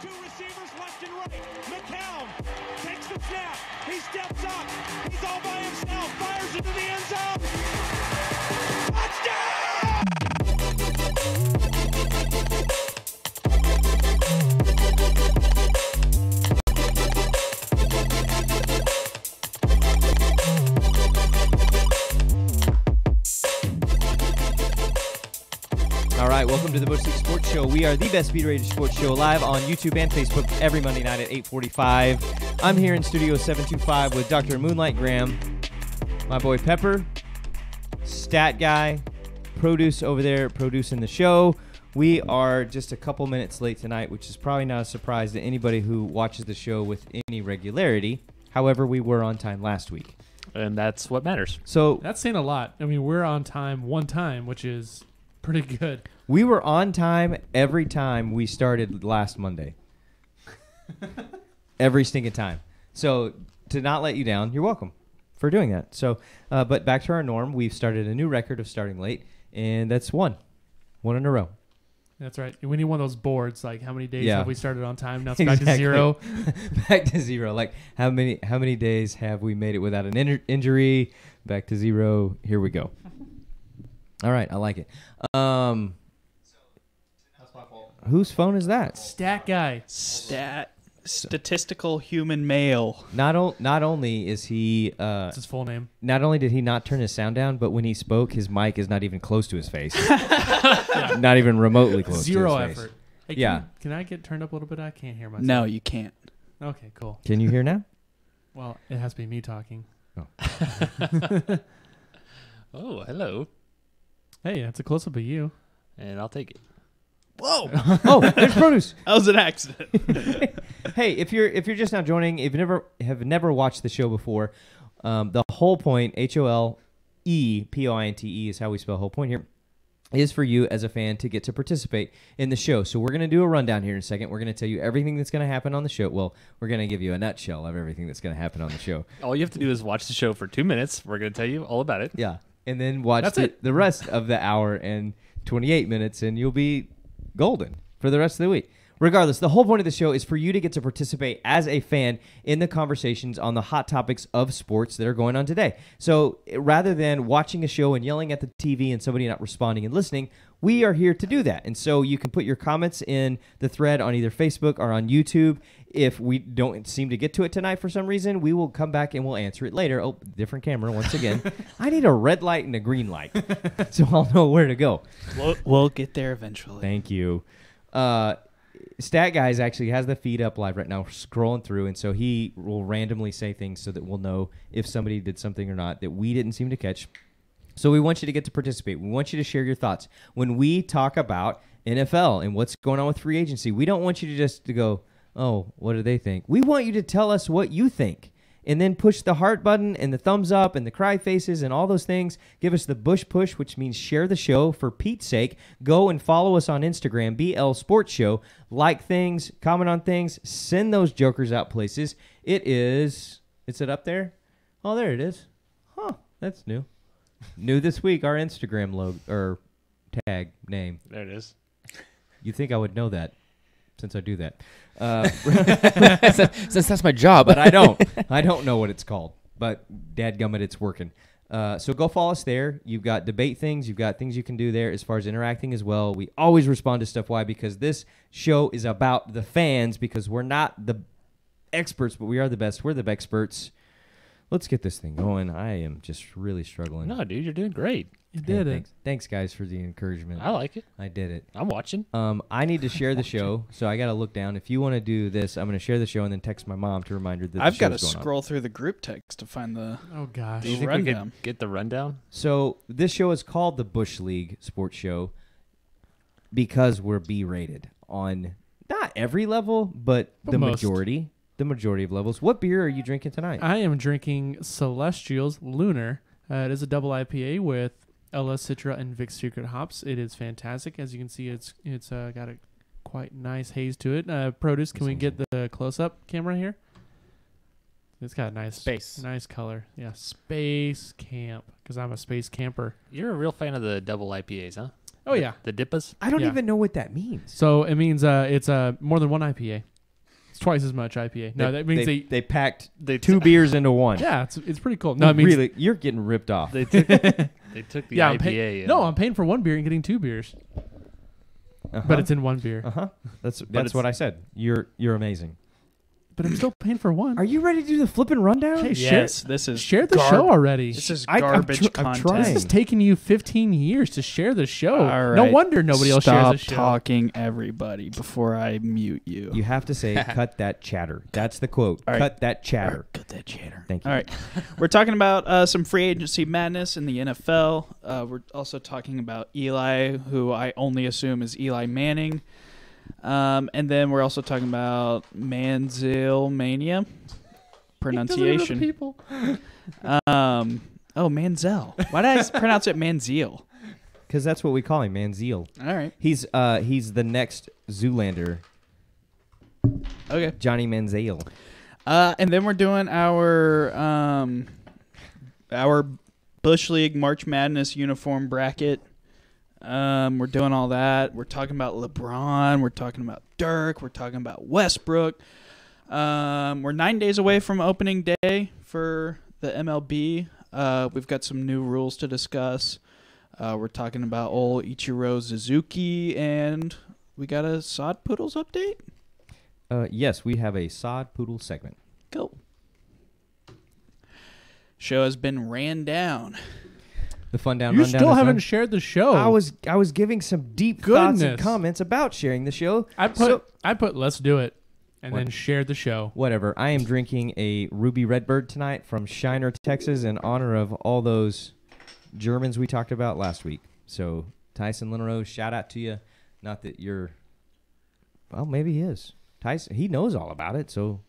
Two receivers left and right. McCown takes the snap. He steps up. He's all by himself. Fires into the end zone. Touchdown! All right, welcome to the Bushy Sports Show. We are the best speed-rated sports show live on YouTube and Facebook every Monday night at 8:45. I'm here in Studio 725 with Dr. Moonlight Graham, my boy Pepper, stat guy, produce over there producing the show. We are just a couple minutes late tonight, which is probably not a surprise to anybody who watches the show with any regularity. However, we were on time last week. And that's what matters. So that's saying a lot. I mean, we're on time one time, which is pretty good. We were on time every time we started last Monday. Every stinking time. So to not let you down, you're welcome for doing that. So, but back to our norm, we've started a new record of starting late, and that's one in a row. That's right. We need one of those boards. Like, how many days Yeah. have we started on time? Now it's back to zero. Back to zero. Like, how many days have we made it without an injury? Back to zero. Here we go. All right, I like it. That's my fault. Whose phone is that? Stat guy. Statistical human male. Not only is he That's his full name. not only did he not turn his sound down, but when he spoke, his mic is not even close to his face. Not even remotely close Zero to his face. effort. Hey, Yeah. Can I get turned up a little bit? I can't hear myself. No, you can't. Okay, cool. Can you hear now? Well, it has to be me talking. Oh, hello. Hey, that's a close-up of you. And I'll take it. Whoa! Oh, there's produce. That was an accident. Hey, if you're just now joining, if you never watched the show before, the whole point, HOLEPOINTE is how we spell whole point here, is for you as a fan to get to participate in the show. So we're going to do a rundown here in a second. We're going to tell you everything that's going to happen on the show. Well, we're going to give you a nutshell of everything that's going to happen on the show. All you have to do is watch the show for 2 minutes. We're going to tell you all about it. Yeah. And then watch That's the rest of the hour and 28 minutes, and you'll be golden for the rest of the week. Regardless, the whole point of the show is for you to get to participate as a fan in the conversations on the hot topics of sports that are going on today. So rather than watching a show and yelling at the TV and somebody not responding and listening, we are here to do that. And so you can put your comments in the thread on either Facebook or on YouTube. If we don't seem to get to it tonight for some reason, we will come back and we'll answer it later. Oh, different camera once again. I need a red light and a green light so I'll know where to go. We'll get there eventually. Thank you. Stat Guys actually has the feed up live right now, scrolling through, and so he will randomly say things so that we'll know if somebody did something or not that we didn't seem to catch. So we want you to get to participate. We want you to share your thoughts. When we talk about NFL and what's going on with free agency, we don't want you to just to go, oh, what do they think? We want you to tell us what you think. And then push the heart button and the thumbs up and the cry faces and all those things. Give us the Bush push, which means share the show. For Pete's sake, go and follow us on Instagram, BL Sports Show. Like things, comment on things, send those jokers out places. Is it up there? Oh, there it is. Huh, that's new. New this week, our Instagram logo or tag name. There it is. You'd think I would know that since I do that. Since that's my job. But I don't. I don't know what it's called. But dadgummit, it's working. So go follow us there. You've got debate things. You've got things you can do there as far as interacting as well. We always respond to stuff. Why? Because this show is about the fans, because we're not the experts, but we are the best. We're the experts. Let's get this thing going. I am just really struggling. No, dude, you're doing great. You did it. Thanks, guys, for the encouragement. I like it. I did it. I'm watching. I need to share the show, so I got to look down. If you want to do this, I'm going to share the show and then text my mom to remind her that I've got the to show's going on. scroll through the group text to find the. Oh, gosh. Do you think we could get the rundown? So this show is called the Bush League Sports Show because we're B-rated on not every level, but the most. majority. The majority of levels. What beer are you drinking tonight? I am drinking Celestial's Lunar. It is a double IPA with Ella Citra and Vic's Secret hops. It is fantastic. As you can see, it's got a quite nice haze to it. Produce, can we get the close-up camera here? It's got a nice color. Yeah, Space Camp, because I'm a space camper. You're a real fan of the double IPAs, huh? Oh yeah. The Dippas? I don't Yeah. even know what that means. So it means it's more than one IPA. It's twice as much IPA. No, that means they packed They two beers into one. yeah, it's pretty cool. No, it means really, you're getting ripped off. They took the yeah, IPA. and- no, I'm paying for one beer and getting two beers, but it's in one beer. That's it's- what I said. You're amazing. But I'm still paying for one. Are you ready to do the flipping rundown? Hey, Yes, this is share the show already. This is I'm garbage I'm content. trying. This has taken you 15 years to share the show. All No right. wonder nobody else shares the Stop show. talking, everybody, before I mute you. You have to say, cut that chatter. That's the quote. All right. Cut that chatter. Cut that chatter. Thank you. All right. We're talking about some free agency madness in the NFL. We're also talking about Eli, who I only assume is Eli Manning. And then we're also talking about Manziel Mania. Pronunciation. People. Manziel. Why did I pronounce it Manziel? Because that's what we call him, Manziel. All right. He's the next Zoolander, Okay. Johnny Manziel. And then we're doing our Bush League March Madness uniform bracket. We're doing all that. We're talking about LeBron. We're talking about Dirk. We're talking about Westbrook. We're 9 days away from opening day for the MLB. We've got some new rules to discuss. We're talking about old Ichiro Suzuki, and we got a Sodpoodles update. Yes, we have a Sodpoodle segment. Go. Show has been ran down. The fun down, You rundown. still is haven't done. shared the show. I was giving some deep thoughts and Goodness. comments about sharing the show. I put let's do it, and What? then shared the show. Whatever. I am drinking a Ruby Redbird tonight from Shiner, Texas, in honor of all those Germans we talked about last week. So, Tyson Linero, shout out to you. Not that you're... Well, maybe he is. Tyson, he knows all about it, so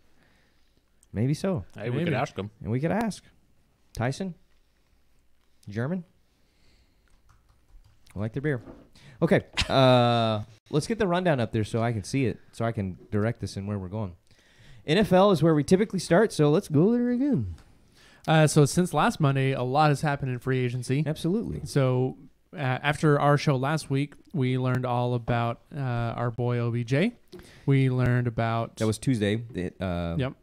maybe so. Hey, we could Maybe. ask him. And we could ask. Tyson? German? I like their beer. Okay. Let's get the rundown up there so I can see it, so I can direct this in where we're going. NFL is where we typically start, so let's go there again. So since last Monday, a lot has happened in free agency. Absolutely. So after our show last week, we learned all about our boy OBJ. We learned about... That was Tuesday. Yep.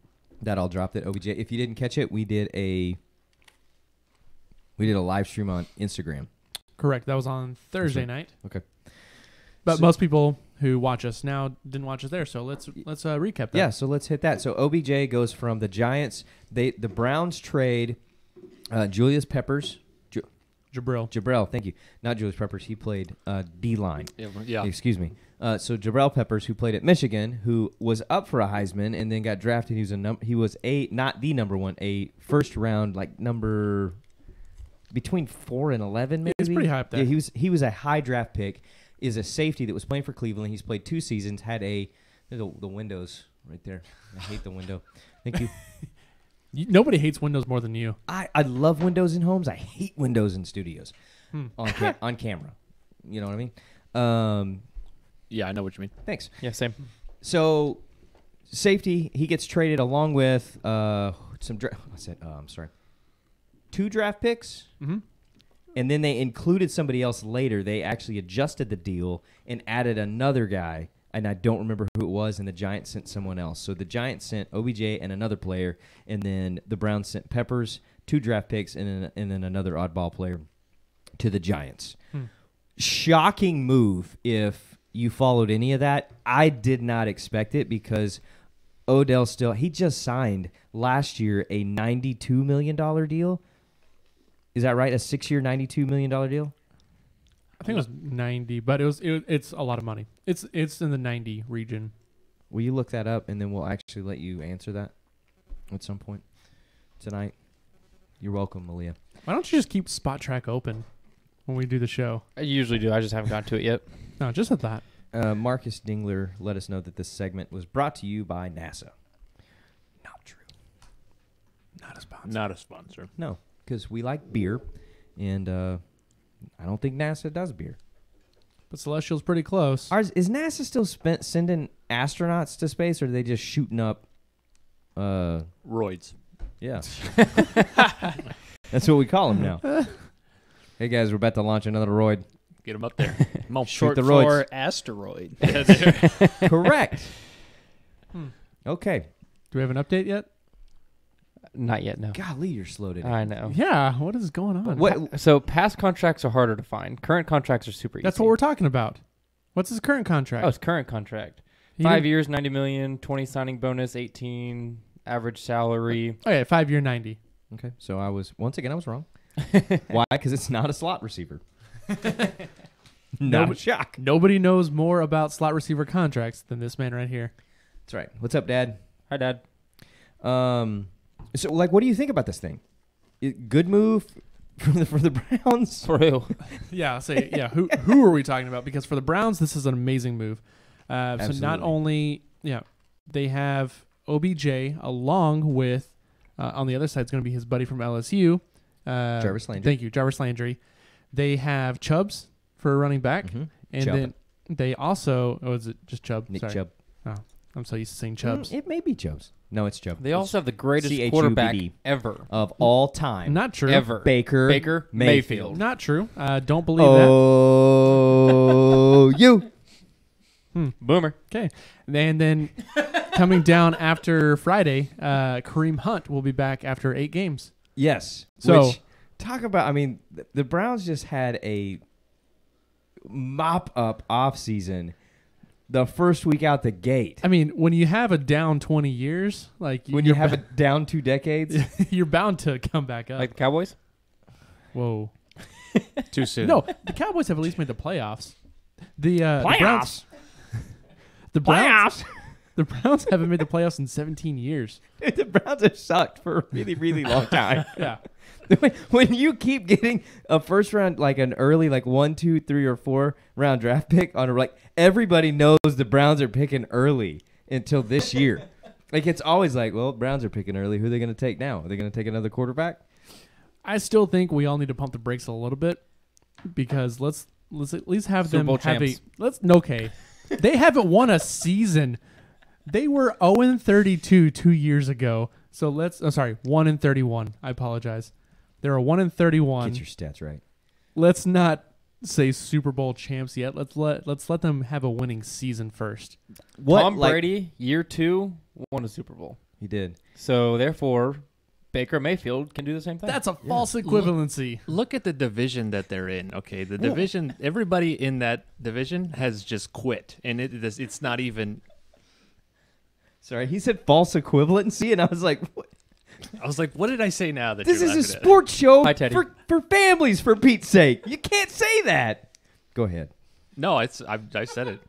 That all dropped at OBJ. If you didn't catch it, we did a live stream on Instagram. Correct. That was on Thursday night. Okay. But So- most people who watch us now didn't watch us there, so let's recap that. Yeah, so let's hit that. So OBJ goes from the Giants. The Browns trade Julius Peppers. Jabril. Thank you. Not Julius Peppers. He played D-line. Yeah. Excuse me. So Jabril Peppers, who played at Michigan, who was up for a Heisman and then got drafted. He was not the number one, a first round, like number between 4 and 11, maybe. He's pretty high up there. Yeah, he was a high draft pick. Is a safety that was playing for Cleveland. He's played 2 seasons. Had the windows right there. I hate the window. Thank you. Nobody hates Windows more than you. I love windows in homes. I hate windows in studios on camera. You know what I mean? Yeah, I know what you mean. Thanks. Yeah, same. So, safety, he gets traded along with 2 draft picks, Mm-hmm. and then they included somebody else later. They actually adjusted the deal and added another guy, and I don't remember who it was, and the Giants sent someone else. So the Giants sent OBJ and another player, and then the Browns sent Peppers, 2 draft picks, and then another oddball player to the Giants. Shocking move if you followed any of that. I did not expect it because Odell he just signed last year a $92 million deal. Is that right? A 6-year, $92 million deal? I think it was 90, but it's a lot of money. It's in the 90 region. Will you look that up, and then we'll actually let you answer that at some point tonight? You're welcome, Malia. Why don't you just keep Spot Track open when we do the show? I usually do. I just haven't gotten to it yet. No, just at that. Marcus Dingler let us know that this segment was brought to you by NASA. Not true. Not a sponsor. Not a sponsor. No, because we like beer, and I don't think NASA does beer. But Celestial's pretty close. Is NASA still sending astronauts to space, or are they just shooting up? Roids. Yeah. That's what we call them now. Hey, guys, we're about to launch another roid. Get him up there. Come on. Short the for roids. asteroid. Correct. Okay. Do we have an update yet? Not yet, no. Golly, you're slow today. I know. Yeah. What is going on? What? So past contracts are harder to find. Current contracts are super easy. That's what we're talking about. What's his current contract? Oh, it's current contract. He 5 didn't- years, 90 million, 20 signing bonus, 18 average salary. Oh, yeah, 5 year 90. Okay. So I was wrong. Why? Because it's not a slot receiver. Not a shock. Nobody knows more about slot receiver contracts than this man right here. That's right. What's up, Dad? Hi, Dad. So, like, what do you think about this thing? Good move for the Browns? For who? Yeah, say yeah. Who are we talking about? Because for the Browns, this is an amazing move. So not Absolutely. only they have OBJ along with on the other side is going to be his buddy from LSU, Jarvis Landry. Thank you, Jarvis Landry. They have Chubbs for a running back, Mhm. and Chubb. then they also is it just Chubb? Nick Sorry. Chubb. Oh, I'm so used to saying Chubbs. It may be Chubbs. No, it's Chubb. They also have the greatest CHUBB. quarterback ever. Of all time. Not true. Ever. Baker Mayfield. Not true. Don't believe that. Oh, you. Boomer. Okay. And then coming down after Friday, Kareem Hunt will be back after 8 games. Yes. So- Which, talk about, I mean, the Browns just had a mop-up offseason the first week out the gate. I mean, when you have a down 20 years, like When you have it down 2 decades. you're bound to come back up. Like the Cowboys? Whoa. Too soon. No, the Cowboys have at least made the playoffs. The Browns. The Browns. The Browns haven't made the playoffs in 17 years. The Browns have sucked for a really, really long time. Yeah. When you keep getting a first round, like an early, like 1, 2, 3, or 4 round draft pick on a, like, everybody knows the Browns are picking early until this year. Like, it's always like, well, Browns are picking early. Who are they going to take now? Are they going to take another quarterback? I still think we all need to pump the brakes a little bit because let's at least have Super them Bowl have champs. okay. They haven't won a season. They were 0-32 2 years ago. So 1-31. I apologize. They're a 1-31. Get your stats right. Let's not say Super Bowl champs yet. Let's let them have a winning season first. Tom Brady, year 2, won a Super Bowl. He did. So, therefore, Baker Mayfield can do the same thing. That's a false equivalency. Look at the division that they're in. Okay, the division. Everybody in that division has just quit, and it's not even. Sorry, he said false equivalency, and I was like, what? I was like, what did I say now? That This you're is a laughing at? sports show Hi, Teddy. for families, for Pete's sake. You can't say that. Go ahead. No, I said it.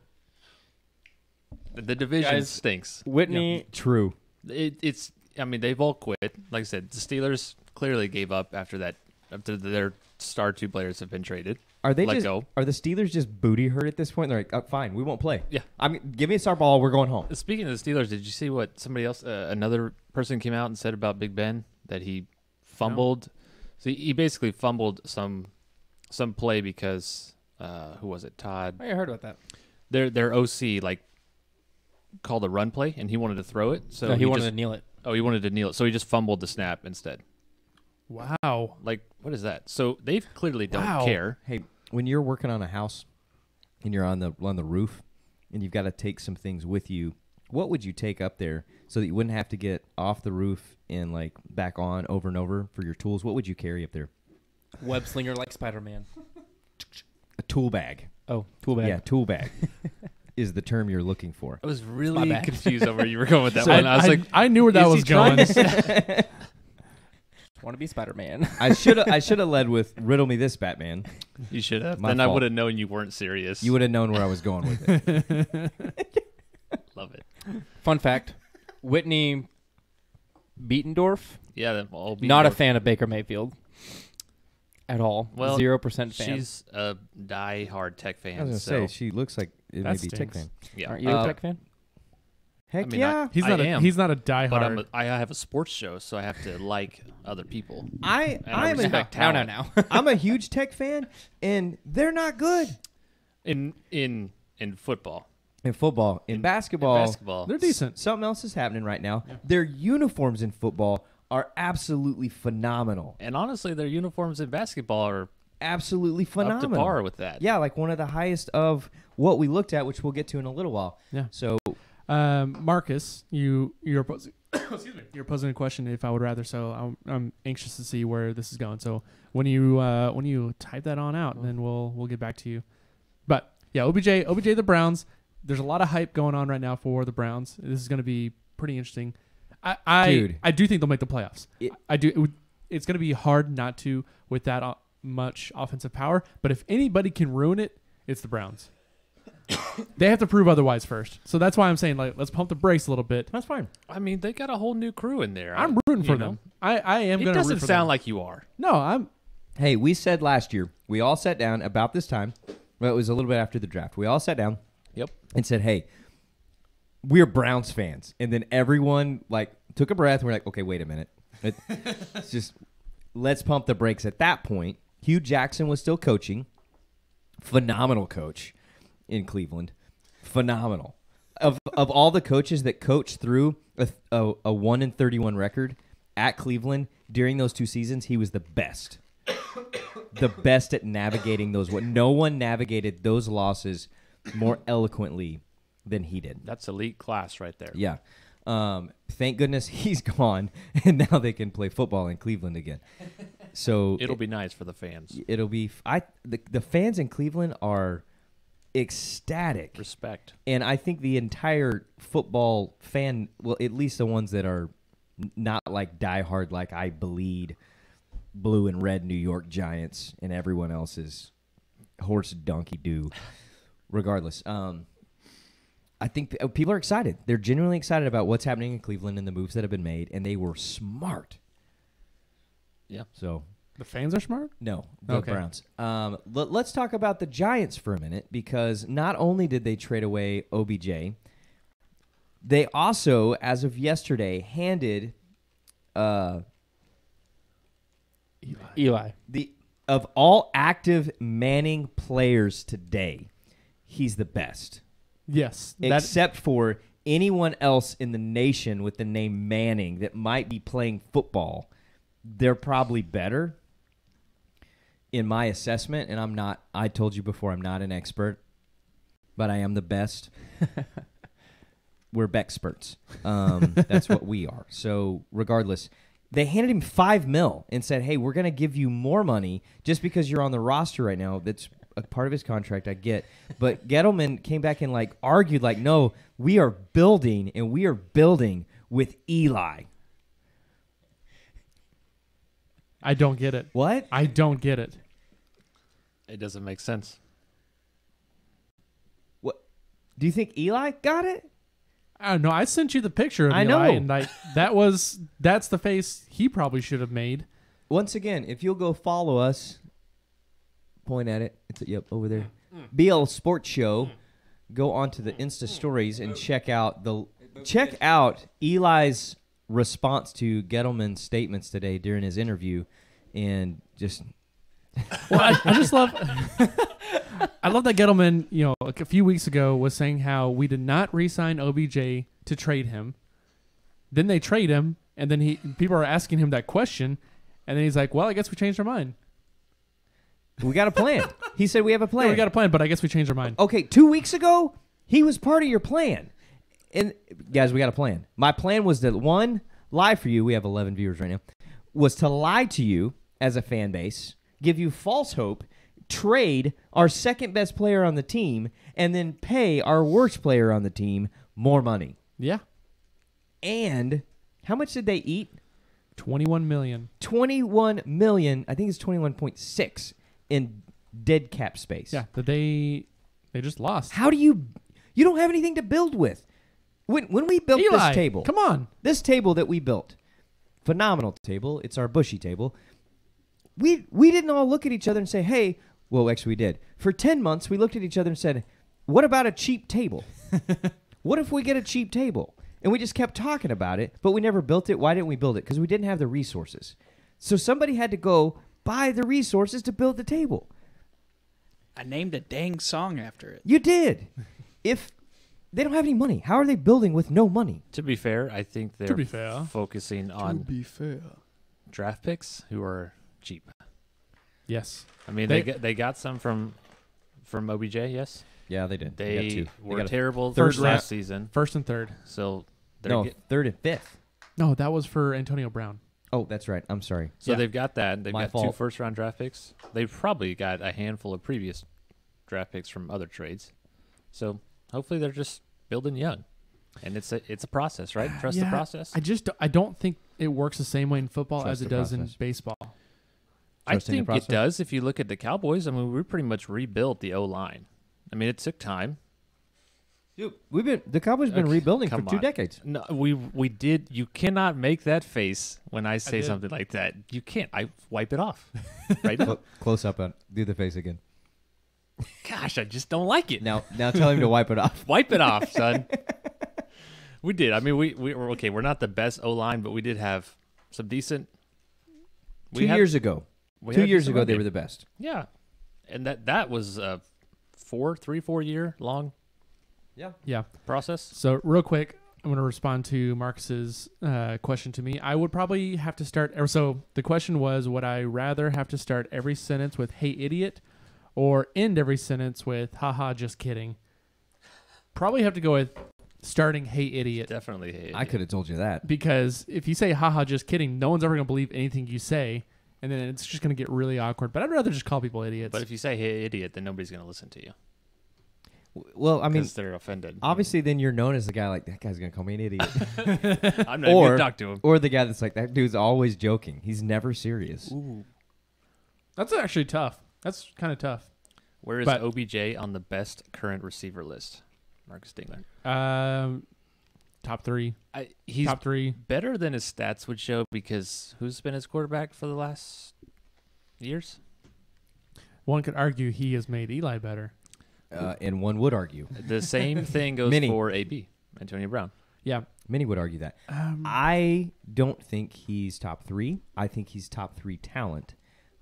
The division Guys, stinks. Whitney. True. It's. I mean, they've all quit. Like I said, the Steelers clearly gave up after that. After their star 2 players have been traded. Are they Let just go. Are the Steelers just booty hurt at this point? They're like, oh, fine, we won't play. Yeah. Give me a star ball. We're going home. Speaking of the Steelers, did you see what somebody else, another person came out and said about Big Ben? That he fumbled. So he basically fumbled some play because who was it? Todd. I heard about that. Their OC like called a run play and he wanted to throw it. So No, he wanted just, to kneel it. Oh, he wanted to kneel it. So he just fumbled the snap instead. Wow. Like, what is that? So they clearly don't Wow. care. Hey, when you're working on a house and you're on the roof and you've got to take some things with you, what would you take up there so that you wouldn't have to get off the roof and like back on over and over for your tools? What would you carry up there? Web slinger like Spider-Man. A tool bag. Oh, tool bag. Yeah, tool bag is the term you're looking for. I was really bad. confused over where you were going with that So one. I was like, I knew where that is he was trying going. to Want to be Spider-Man. I should have led with riddle me this, Batman. you should have. My Then I fault. would have known you weren't serious. You would have known where I was going with it. love it. Fun fact. Whitney Beetendorf, Yeah, then I'll be not a more- fan of Baker Mayfield. At all. Well, 0% fan. She's a die-hard Tech fan. I was so gonna say she looks like it may That be a Tech stinks. fan. yeah. Aren't you a Uh, Tech fan? Heck I mean, yeah! He's I not am, he's not a but diehard. I have a sports show, so I have to like other people. I I am respect a, talent. now. I'm a huge Tech fan, and they're not good In football, in football. In basketball, basketball, They're decent. something else is happening right now. Their uniforms in football are absolutely phenomenal. and honestly, their uniforms in basketball are absolutely phenomenal. Up to par with that. Yeah, like one of the highest of what we looked at, which we'll get to in a little while. Yeah. So, Marcus, you're posing, excuse me, you're posing a question if I would rather. So I'm anxious to see where this is going. So when you type that on out, then we'll get back to you. But yeah, OBJ the Browns. There's a lot of hype going on right now for the Browns. This is going to be pretty interesting. I do think they'll make the playoffs. It's going to be hard not to with that much offensive power. But if anybody can ruin it, it's the Browns. They have to prove otherwise first. So that's why I'm saying, like, let's pump the brakes a little bit. that's fine. I mean, they got a whole new crew in there. I'm rooting for them. I am going to root for them. It doesn't sound like you are. No, I'm. Hey, we said last year, we all sat down about this time. Well, it was a little bit after the draft. We all sat down and said, hey, we're Browns fans. And then everyone, like, took a breath. And we're like, okay, wait a minute. It's just, let's pump the brakes at that point. Hugh Jackson was still coaching. Phenomenal coach in Cleveland. Phenomenal. Of all the coaches that coached through a 1-31 record at Cleveland during those 2 seasons, he was the best. The best at navigating those. No one navigated those losses more eloquently than he did. That's elite class right there. Yeah. Thank goodness he's gone, and now they can play football in Cleveland again. So It'll be nice for the fans. It'll be. The fans in Cleveland are ecstatic. Respect. And I think the entire football fan, well, at least the ones that are not like diehard, like I bleed blue and red New York Giants, and everyone else is horse donkey do. Regardless, I think people are excited. They're genuinely excited about what's happening in Cleveland and the moves that have been made, and they were smart. Yeah. So The fans are smart? no, the Okay. Browns. Let's talk about the Giants for a minute, because not only did they trade away OBJ, they also, as of yesterday, handed Eli. of all active Manning players today, he's the best. Yes. Except for anyone else in the nation with the name Manning that might be playing football. They're probably better in my assessment, and I'm not. I told you before, I'm not an expert, but I am the best. We're Beckspurts. That's what we are. So regardless, they handed him $5 million and said, hey, we're going to give you more money just because you're on the roster right now. That's a part of his contract, I get. But Gettleman came back and argued no, we are building, and we are building with Eli. I don't get it. What? I don't get it. It doesn't make sense. What? Do you think Eli got it? I don't know. I sent you the picture of I Eli, know. and that's the face he probably should have made. Once again, if you'll go follow us, point at it. It's over there. BL Sports Show. Go onto the Insta stories and check out Eli's response to Gettleman's statements today during his interview, and just Well, I just love. I love that Gettleman, a few weeks ago was saying how we did not re-sign OBJ to trade him. Then they trade him, and then people are asking him that question, and then he's like, "Well, I guess we changed our mind." we got a plan. He said we have a plan. Yeah, we got a plan, but I guess we changed our mind. Okay, 2 weeks ago, he was part of your plan. And guys, we got a plan. My plan was to, one, lie for you. We have 11 viewers right now. Was to lie to you as a fan base, give you false hope, trade our second best player on the team, and then pay our worst player on the team more money. Yeah, And how much did they eat? $21 million. 21 million. I think it's 21.6 in dead cap space. Yeah, they just lost. How do you don't have anything to build with? When we built Eli, this table, come on. this table that we built, phenomenal table. It's our Bushy table. We didn't all look at each other and say, hey, well, actually we did. For 10 months, we looked at each other and said, what about a cheap table? What if we get a cheap table? And we just kept talking about it, but we never built it. Why didn't we build it? Because we didn't have the resources. So somebody had to go buy the resources to build the table. I named a dang song after it. You did. If they don't have any money, how are they building with no money? To be fair, I think To be they're fair. focusing on be fair. draft picks who are cheap. Yes. I mean, they got some from OBJ. Yes, Yeah, they did. they got two. were got a terrible third last season. First and third. So No, third and fifth. No, that was for Antonio Brown. Oh, that's right. I'm sorry. So they've got that. They've My got 2 fault. first-round draft picks. They've probably got a handful of previous draft picks from other trades. So hopefully they're just building young, and it's a process, right? Trust the process. I don't think it works the same way in football Trust as it the does process. in baseball. I Trusting the think it process? does. If you look at the Cowboys, I mean, we pretty much rebuilt the O-line. I mean, it took time. Dude, the Cowboys been Okay, rebuilding for come 2 on. decades. No, we did. You cannot make that face when I say did. something like that. You can't. I wipe it off. Right now. Close up on. Do the face again. Gosh, I just don't like it. Now tell him to wipe it off. Wipe it off, son. We did. I mean, we were okay. We're not the best O-line, but we did have some decent. 2 years ago. we 2 had years decent ago, run they game. were the best. Yeah, and that was a 4 year long Yeah. process. So real quick, I'm going to respond to Marcus's question to me. I would probably have to start. So the question was, would I rather have to start every sentence with "Hey idiot," or end every sentence with "Haha, just kidding"? Probably have to go with starting "Hey idiot," Definitely. Hey, I could have told you that. because if you say "Haha, just kidding," no one's ever going to believe anything you say, and then it's just going to get really awkward. But I'd rather just call people idiots. But if you say "Hey, idiot," then nobody's going to listen to you Well, I mean, because they're offended. obviously, then you're known as the guy like that guy's gonna call me an idiot, I'm not even going to talk to him. or the guy that's like that dude's always joking. He's never serious. That's actually tough. That's kind of tough. Where is But- OBJ on the best current receiver list? Marcus Dingler. Top three. He's Top three. better than his stats would show because who's been his quarterback for the last years? One could argue he has made Eli better. And one would argue, The same thing goes Many. for AB, Antonio Brown. Yeah. many would argue that. I don't think he's top 3. I think he's top 3 talent.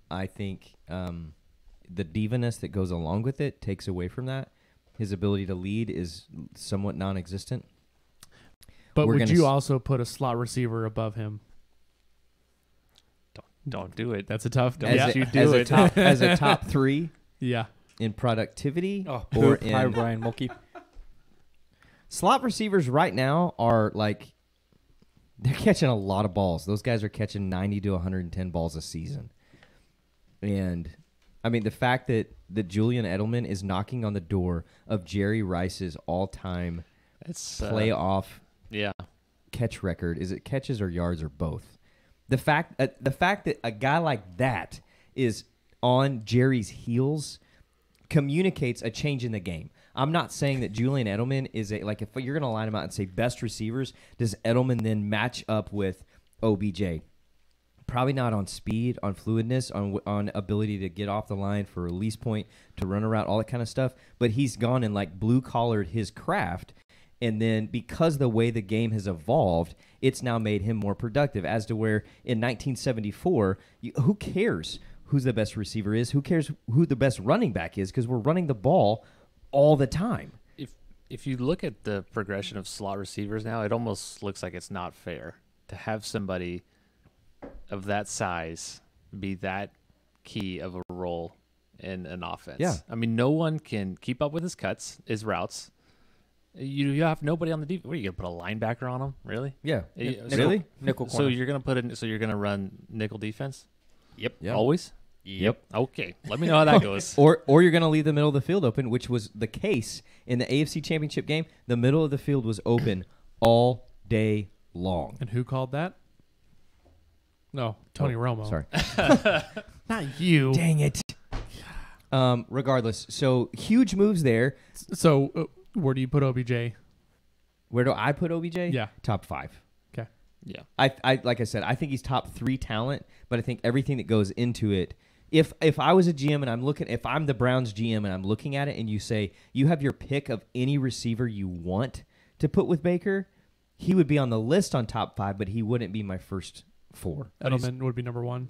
I think the diva-ness that goes along with it takes away from that. His ability to lead is somewhat non-existent. But We're would gonna you s- also put a slot receiver above him? Don't do it. That's a tough. Don't Yeah. you as do a it. top as a top 3 Yeah. in productivity Oh, or poop. Hi, in Brian Mulkey. slot receivers right now are like they're catching a lot of balls. Those guys are catching 90 to 110 balls a season. And I mean the fact that Julian Edelman is knocking on the door of Jerry Rice's all-time It's playoff yeah. catch record, is it catches or yards or both? The fact that a guy like that is on Jerry's heels communicates a change in the game. I'm not saying that Julian Edelman is if you're going to line him out and say best receivers, does Edelman then match up with OBJ? Probably not on speed, on fluidness, on ability to get off the line for release point, to run a route, all that kind of stuff. But he's gone and blue-collared his craft. And then because the way the game has evolved, it's now made him more productive. As to where in 1974, who cares who the best receiver is? Who cares who the best running back is? Because we're running the ball all the time. If you look at the progression of slot receivers now, it almost looks like it's not fair to have somebody of that size be that key of a role in an offense. Yeah. I mean, no one can keep up with his cuts, his routes. You have nobody on the defense. What are you gonna put a linebacker on him? Really? Yeah. So- Really? Nickel So corner. you're gonna you're gonna run nickel defense? Yep. Yeah. Always? Yep. Okay. Let me know how that goes. Or you're going to leave the middle of the field open, which was the case in the AFC Championship game. The middle of the field was open all day long. And who called that? No, Tony Romo. Sorry. Not you. Dang it. Regardless, so huge moves there. So where do you put OBJ? Where do I put OBJ? Yeah. Top 5. Okay. Yeah. I like I said, I think he's top 3 talent, but I think everything that goes into it. If I was a GM and if I'm the Browns GM and I'm looking at it and you say you have your pick of any receiver you want to put with Baker, he would be on the list on top 5, but he wouldn't be my first 4. Edelman would be number 1.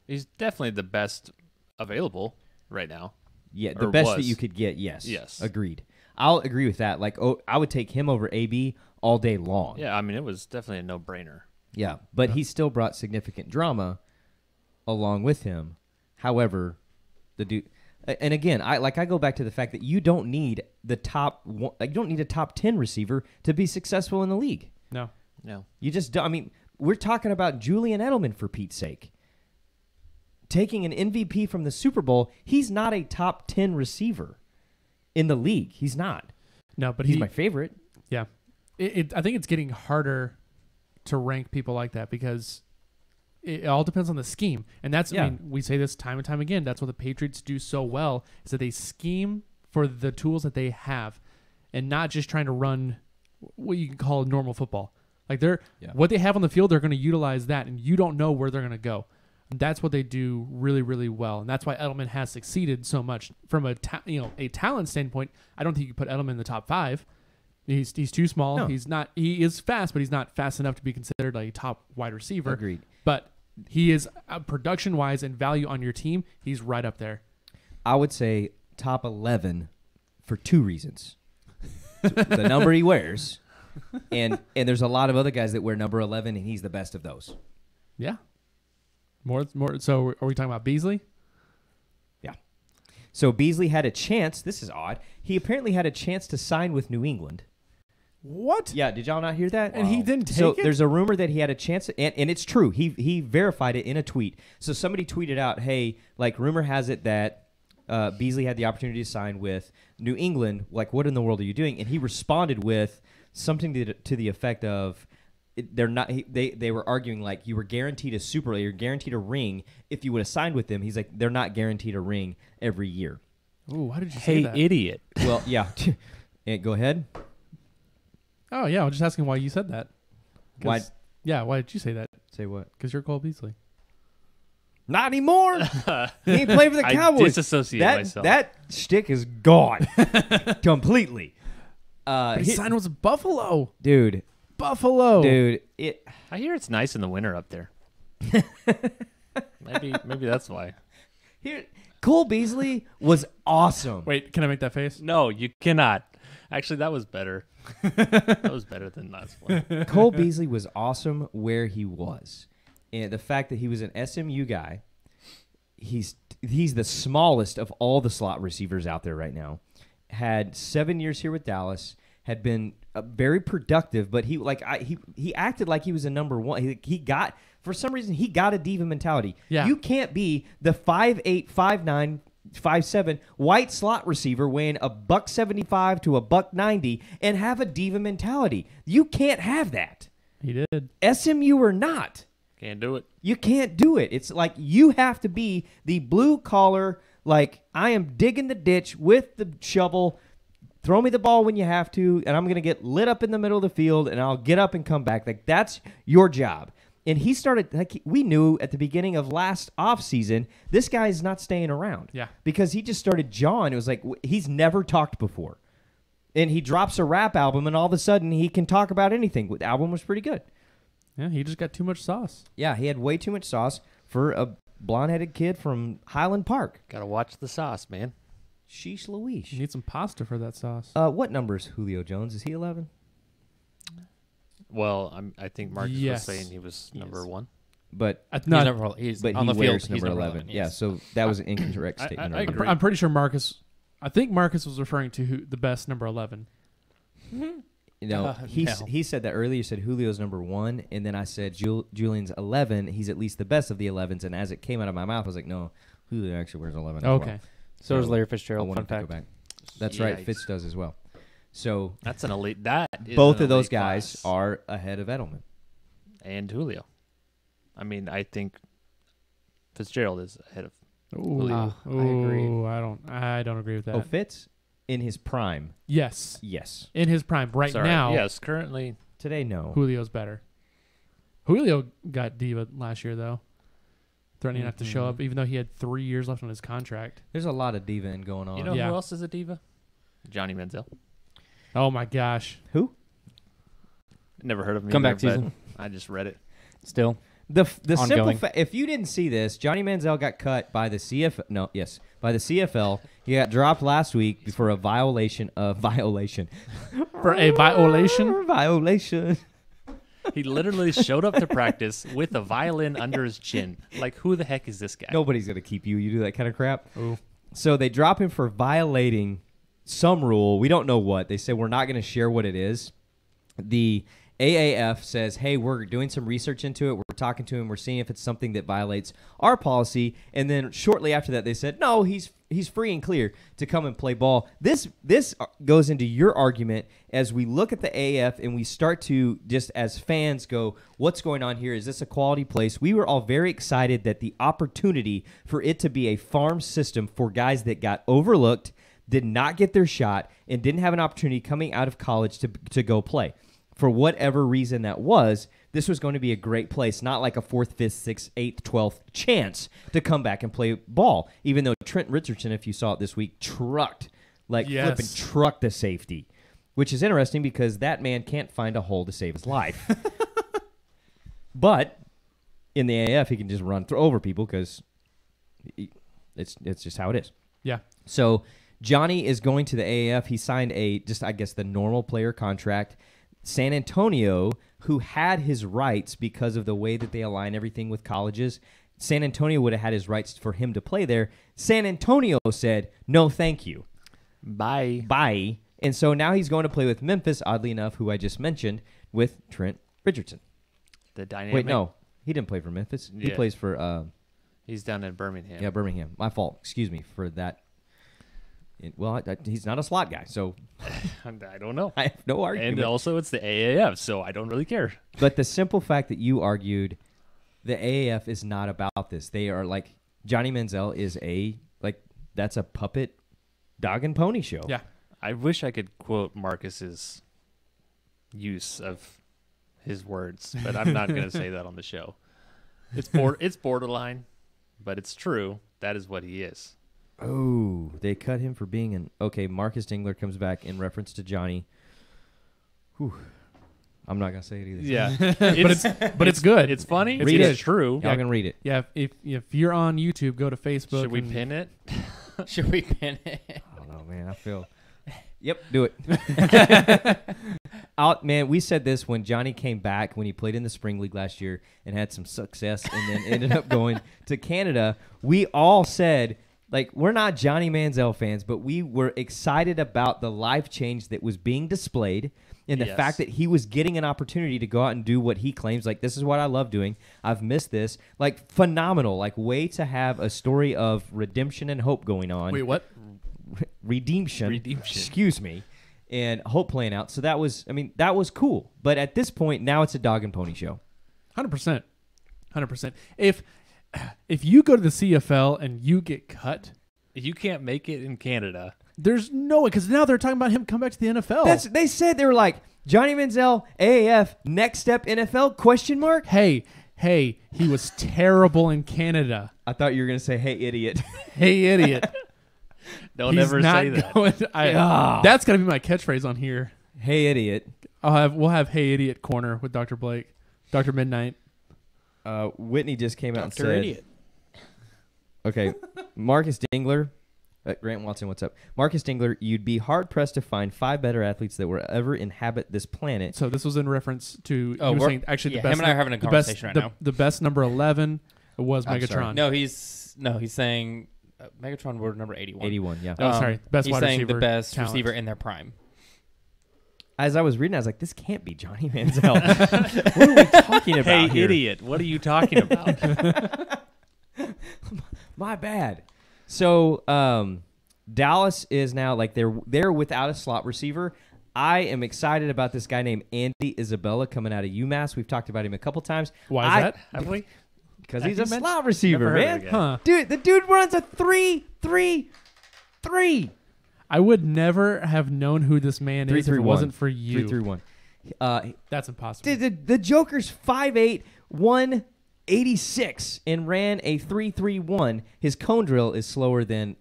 He's definitely the best available right now. Yeah, the Or best that was. you could get. Yes. Yes. Agreed. I'll agree with that. I would take him over AB all day long. Yeah, I mean, it was definitely a no-brainer. Yeah, but he still brought significant drama along with him. However, the dude, and again, I go back to the fact that you don't need a top 10 receiver to be successful in the league. No. You just don't. I mean, we're talking about Julian Edelman, for Pete's sake. Taking an MVP from the Super Bowl, he's not a top 10 receiver in the league. He's not. No, but he's my favorite. Yeah. I think it's getting harder to rank people like that because it all depends on the scheme. And that's, I mean, we say this time and time again. That's what the Patriots do so well is that they scheme for the tools that they have and not just trying to run what you can call normal football. Like what they have on the field, they're going to utilize that, and you don't know where they're going to go. That's what they do really, really well, and that's why Edelman has succeeded so much. From a talent standpoint, I don't think you could put Edelman in the top 5. He's too small. No. He's not. He is fast, but he's not fast enough to be considered like a top wide receiver. Agreed. But he is production-wise and value on your team. He's right up there. I would say top 11 for 2 reasons: the number he wears, and there's a lot of other guys that wear number 11, and he's the best of those. Yeah. More. So are we talking about Beasley? Yeah. So Beasley had a chance. This is odd. He apparently had a chance to sign with New England. What? Yeah. Did y'all not hear that? And he didn't take it? So there's a rumor that he had a chance, and it's true. He verified it in a tweet. So somebody tweeted out, "Hey, like rumor has it that Beasley had the opportunity to sign with New England. Like, what in the world are you doing?" And he responded with something to the effect of, they're not. They were arguing like you were guaranteed a Super Bowl, you're guaranteed a ring if you would have signed with them. He's like, they're not guaranteed a ring every year. Ooh, why did you say that? Hey, idiot. Well, yeah. Go ahead. Oh yeah, I was just asking why you said that. Why? Yeah, why did you say that? Say what? Because you're Cole Beasley. Not anymore. He ain't playing for the Cowboys. I disassociate myself. That shtick is gone completely. But he signed with Buffalo. Dude. Buffalo. Dude, I hear it's nice in the winter up there. maybe that's why. Here, Cole Beasley was awesome. Wait, can I make that face? No, you cannot. Actually, that was better. That was better than last one. Cole Beasley was awesome where he was. And the fact that he was an SMU guy, he's the smallest of all the slot receivers out there right now. Had 7 years here with Dallas, had been very productive, but he acted like he was a number one. He got, for some reason, he got a diva mentality. Yeah. You can't be the 5'8", 5'9", 5'7" white slot receiver weighing $175 to $190 and have a diva mentality. You can't have that. He did. SMU or not. Can't do it. You can't do it. It's like you have to be the blue collar, like I am digging the ditch with the shovel. Throw me the ball when you have to, and I'm going to get lit up in the middle of the field, and I'll get up and come back. Like, that's your job. And he started, like, we knew at the beginning of last offseason, this guy's not staying around. Yeah. Because he just started jawing. It was like, he's never talked before. And he drops a rap album, and all of a sudden, he can talk about anything. The album was pretty good. Yeah, he just got too much sauce. Yeah, he had way too much sauce for a blonde-headed kid from Highland Park. Gotta watch the sauce, man. Sheesh Louise. You need some pasta for that sauce. What number is Julio Jones? Is he 11? Well, I think Marcus Yes. was saying he was number 1. But He's on the field. wears He's number 11. yes. Yeah, so that was an incorrect statement. I earlier. agree. I'm pretty sure Marcus. I think Marcus was referring to the best number 11. You know, he said that earlier. He said Julio's number 1, and then I said Julian's 11. He's at least the best of the 11s. And as it came out of my mouth, I was like, no, Julio actually wears 11 as Okay. well. So does Larry I Fitzgerald. wanted Fun to go fact. back. That's right. Yikes. Fitz does as well. So That's an elite. That is both an of those elite guys class. are ahead of Edelman. And Julio. I mean, I think Fitzgerald is ahead of. Ooh, I agree. I don't agree with that. Oh, Fitz in his prime. Yes, Yes. in his prime right Sorry. now. Yes, currently. Today, no. Julio's better. Julio got diva last year though, threatening not to show up, even though he had 3 years left on his contract. There's a lot of diva going on. You know Yeah. who else is a diva? Johnny Manziel. Oh my gosh! Who? Never heard of him. Comeback either, but season. I just read it. Still. The simple Ongoing. fact, if you didn't see this, Johnny Manziel got cut by the by the CFL. He got dropped last week for a violation. For a violation. Violation. He literally showed up to practice with a violin under his chin. Like, who the heck is this guy? Nobody's gonna keep you. You do that kind of crap. Ooh. So they drop him for violating some rule. We don't know what. They said we're not going to share what it is. The AAF says, hey, we're doing some research into it. We're talking to him. We're seeing if it's something that violates our policy. And then shortly after that, they said, no, he's free and clear to come and play ball. This goes into your argument as we look at the AAF and we start to just as fans go, what's going on here? Is this a quality place? We were all very excited that the opportunity for it to be a farm system for guys that got overlooked, did not get their shot, and didn't have an opportunity coming out of college to go play. For whatever reason that was, this was going to be a great place, not like a 4th, 5th, 6th, 8th, 12th chance to come back and play ball, even though Trent Richardson, if you saw it this week, flipping trucked the safety, which is interesting because that man can't find a hole to save his life. But in the AF, he can just run over people because it's just how it is. Yeah. So Johnny is going to the AAF. He signed the normal player contract. San Antonio, who had his rights because of the way that they align everything with colleges, San Antonio would have had his rights for him to play there. San Antonio said, no, thank you. Bye. And so now he's going to play with Memphis, oddly enough, who I just mentioned, with Trent Richardson. The dynamic. Wait, no. He didn't play for Memphis. He plays for... he's down in Birmingham. Yeah, Birmingham. My fault. Excuse me for that. He's not a slot guy, so I don't know. I have no argument. And also, it's the AAF, so I don't really care. But the simple fact that you argued the AAF is not about this. They are like, Johnny Manziel is that's a puppet dog and pony show. Yeah. I wish I could quote Marcus's use of his words, but I'm not going to say that on the show. It's borderline, but it's true. That is what he is. Oh, they cut him for being Marcus Dingler comes back in reference to Johnny. Whew. I'm not gonna say it either. Yeah, but it's good. It's funny. Read it's it. True. Y'all can read it. Yeah, if you're on YouTube, go to Facebook. Should we pin it? Should we pin it? I don't know, man. I feel. Yep, do it. Man, we said this when Johnny came back when he played in the spring league last year and had some success, and then ended up going to Canada. We all said, we're not Johnny Manziel fans, but we were excited about the life change that was being displayed and the fact that he was getting an opportunity to go out and do what he claims, this is what I love doing. I've missed this. Phenomenal. Way to have a story of redemption and hope going on. Wait, what? Redemption. Excuse me. And hope playing out. So that was cool. But at this point, now it's a dog and pony show. 100%. 100%. If you go to the CFL and you get cut, you can't make it in Canada. There's no way, because now they're talking about him come back to the NFL. They said, they were like, Johnny Manziel, AAF, next step NFL, question mark? Hey, he was terrible in Canada. I thought you were going to say, hey, idiot. Hey, idiot. Don't ever say that. That's got to be my catchphrase on here. Hey, idiot. We'll have Hey Idiot Corner with Dr. Blake. Dr. Midnight. Whitney just came out and said... Idiot. Okay, Marcus Dingler. Grant Watson, what's up? Marcus Dingler, you'd be hard-pressed to find 5 better athletes that will ever inhabit this planet. So this was in reference to... Oh, he was saying actually the best... him and I are having a conversation right now. The best number 11 was I'm Megatron. sorry. No, he's saying Megatron were number 81. 81, yeah. Oh, sorry. Best he's wide saying receiver the best talent. receiver in their prime. As I was reading, I was like, this can't be Johnny Manziel. What are we talking about Hey, here? idiot. What are you talking about? My bad. So Dallas is now they're without a slot receiver. I am excited about this guy named Andy Isabella coming out of UMass. We've talked about him a couple times. Why is that? Have we? Because he's a slot receiver, Never heard man. of the guy. Huh. Dude, the dude runs a 3-3-3. I would never have known who this man is if it 3-3-1. wasn't for you. 3-3-1. That's impossible. The Joker's 5'8", 186, and ran a 3-3-1. His cone drill is slower than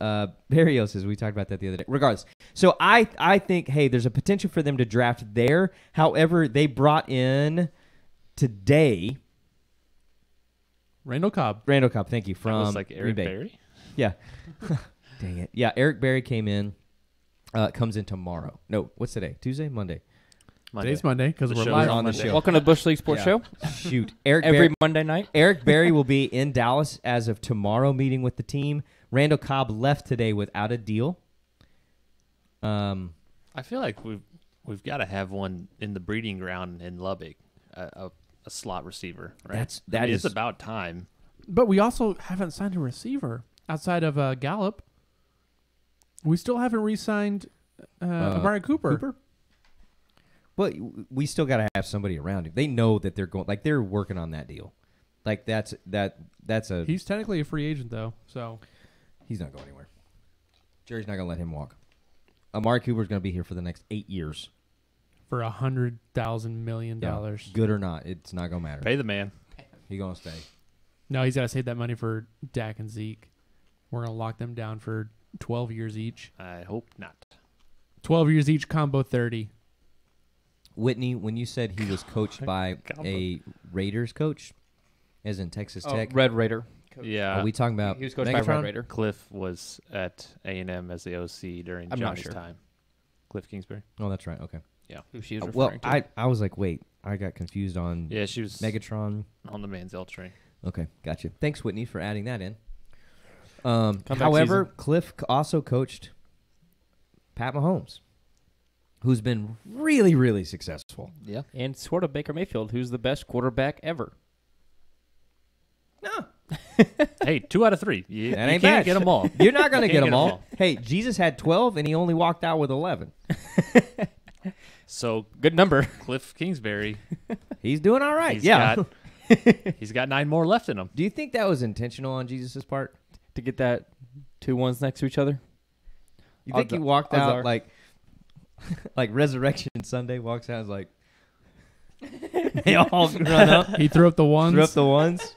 Barrios's. We talked about that the other day. Regardless. So I think, hey, there's a potential for them to draft there. However, they brought in today... Randall Cobb, thank you, That from was like Green Eric Bay. Berry? Yeah. Dang it. Yeah, Eric Berry came in. Comes in tomorrow. No, what's today? Tuesday? Monday? Monday. Today's Monday because The we're show's live on on the the show. Welcome to Bush League Sports Show. Shoot. Eric Every Bar- Monday night. Eric Berry will be in Dallas as of tomorrow meeting with the team. Randall Cobb left today without a deal. I feel like we've got to have one in the breeding ground in Lubbock, a slot receiver. Right? It's about time. But we also haven't signed a receiver outside of Gallup. We still haven't re-signed Amari Cooper. But we still got to have somebody around him. They know that they're going, like they're working on that deal. Like that's a. He's technically a free agent though, so He's not going anywhere. Jerry's not going to let him walk. Amari Cooper's going to be here for the next 8 years. for $100,000 million. Yeah, good or not, it's not going to matter. Pay the man. He's going to stay. No, he's got to save that money for Dak and Zeke. We're going to lock them down for 12 years each. I hope not. 12 years each, combo 30. Whitney, when you said he was coached by God. a Raiders coach, as in Texas Tech, Red Raider. Yeah. are we talking about He was coached by Megatron? Red Raider. Cliff was at A&M as the OC during I'm not Johnny's sure. time. Cliff Kingsbury. Oh, that's right. Okay. Who she was Well, referring to. I was like, wait, I got confused on Yeah, she was Megatron. on the Manziel train. Okay, gotcha. Thanks, Whitney, for adding that in. Comeback However, season. Cliff also coached Pat Mahomes, who's been really, really successful. Yeah. And sort of Baker Mayfield, who's the best quarterback ever. No, Hey, 2 out of 3. You that ain't can't bad. get them all. You're not going to Can't get them all. Hey, Jesus had 12, and he only walked out with 11. So Good number. Cliff Kingsbury, He's doing all right. he's Yeah. got he's got 9 more left in him. Do you think that was intentional on Jesus' part? To get that 2 1s next to each other. You think he Odds- walked odds out are. like Resurrection Sunday walks out and is like, they all run up, He threw up the ones. threw up the ones?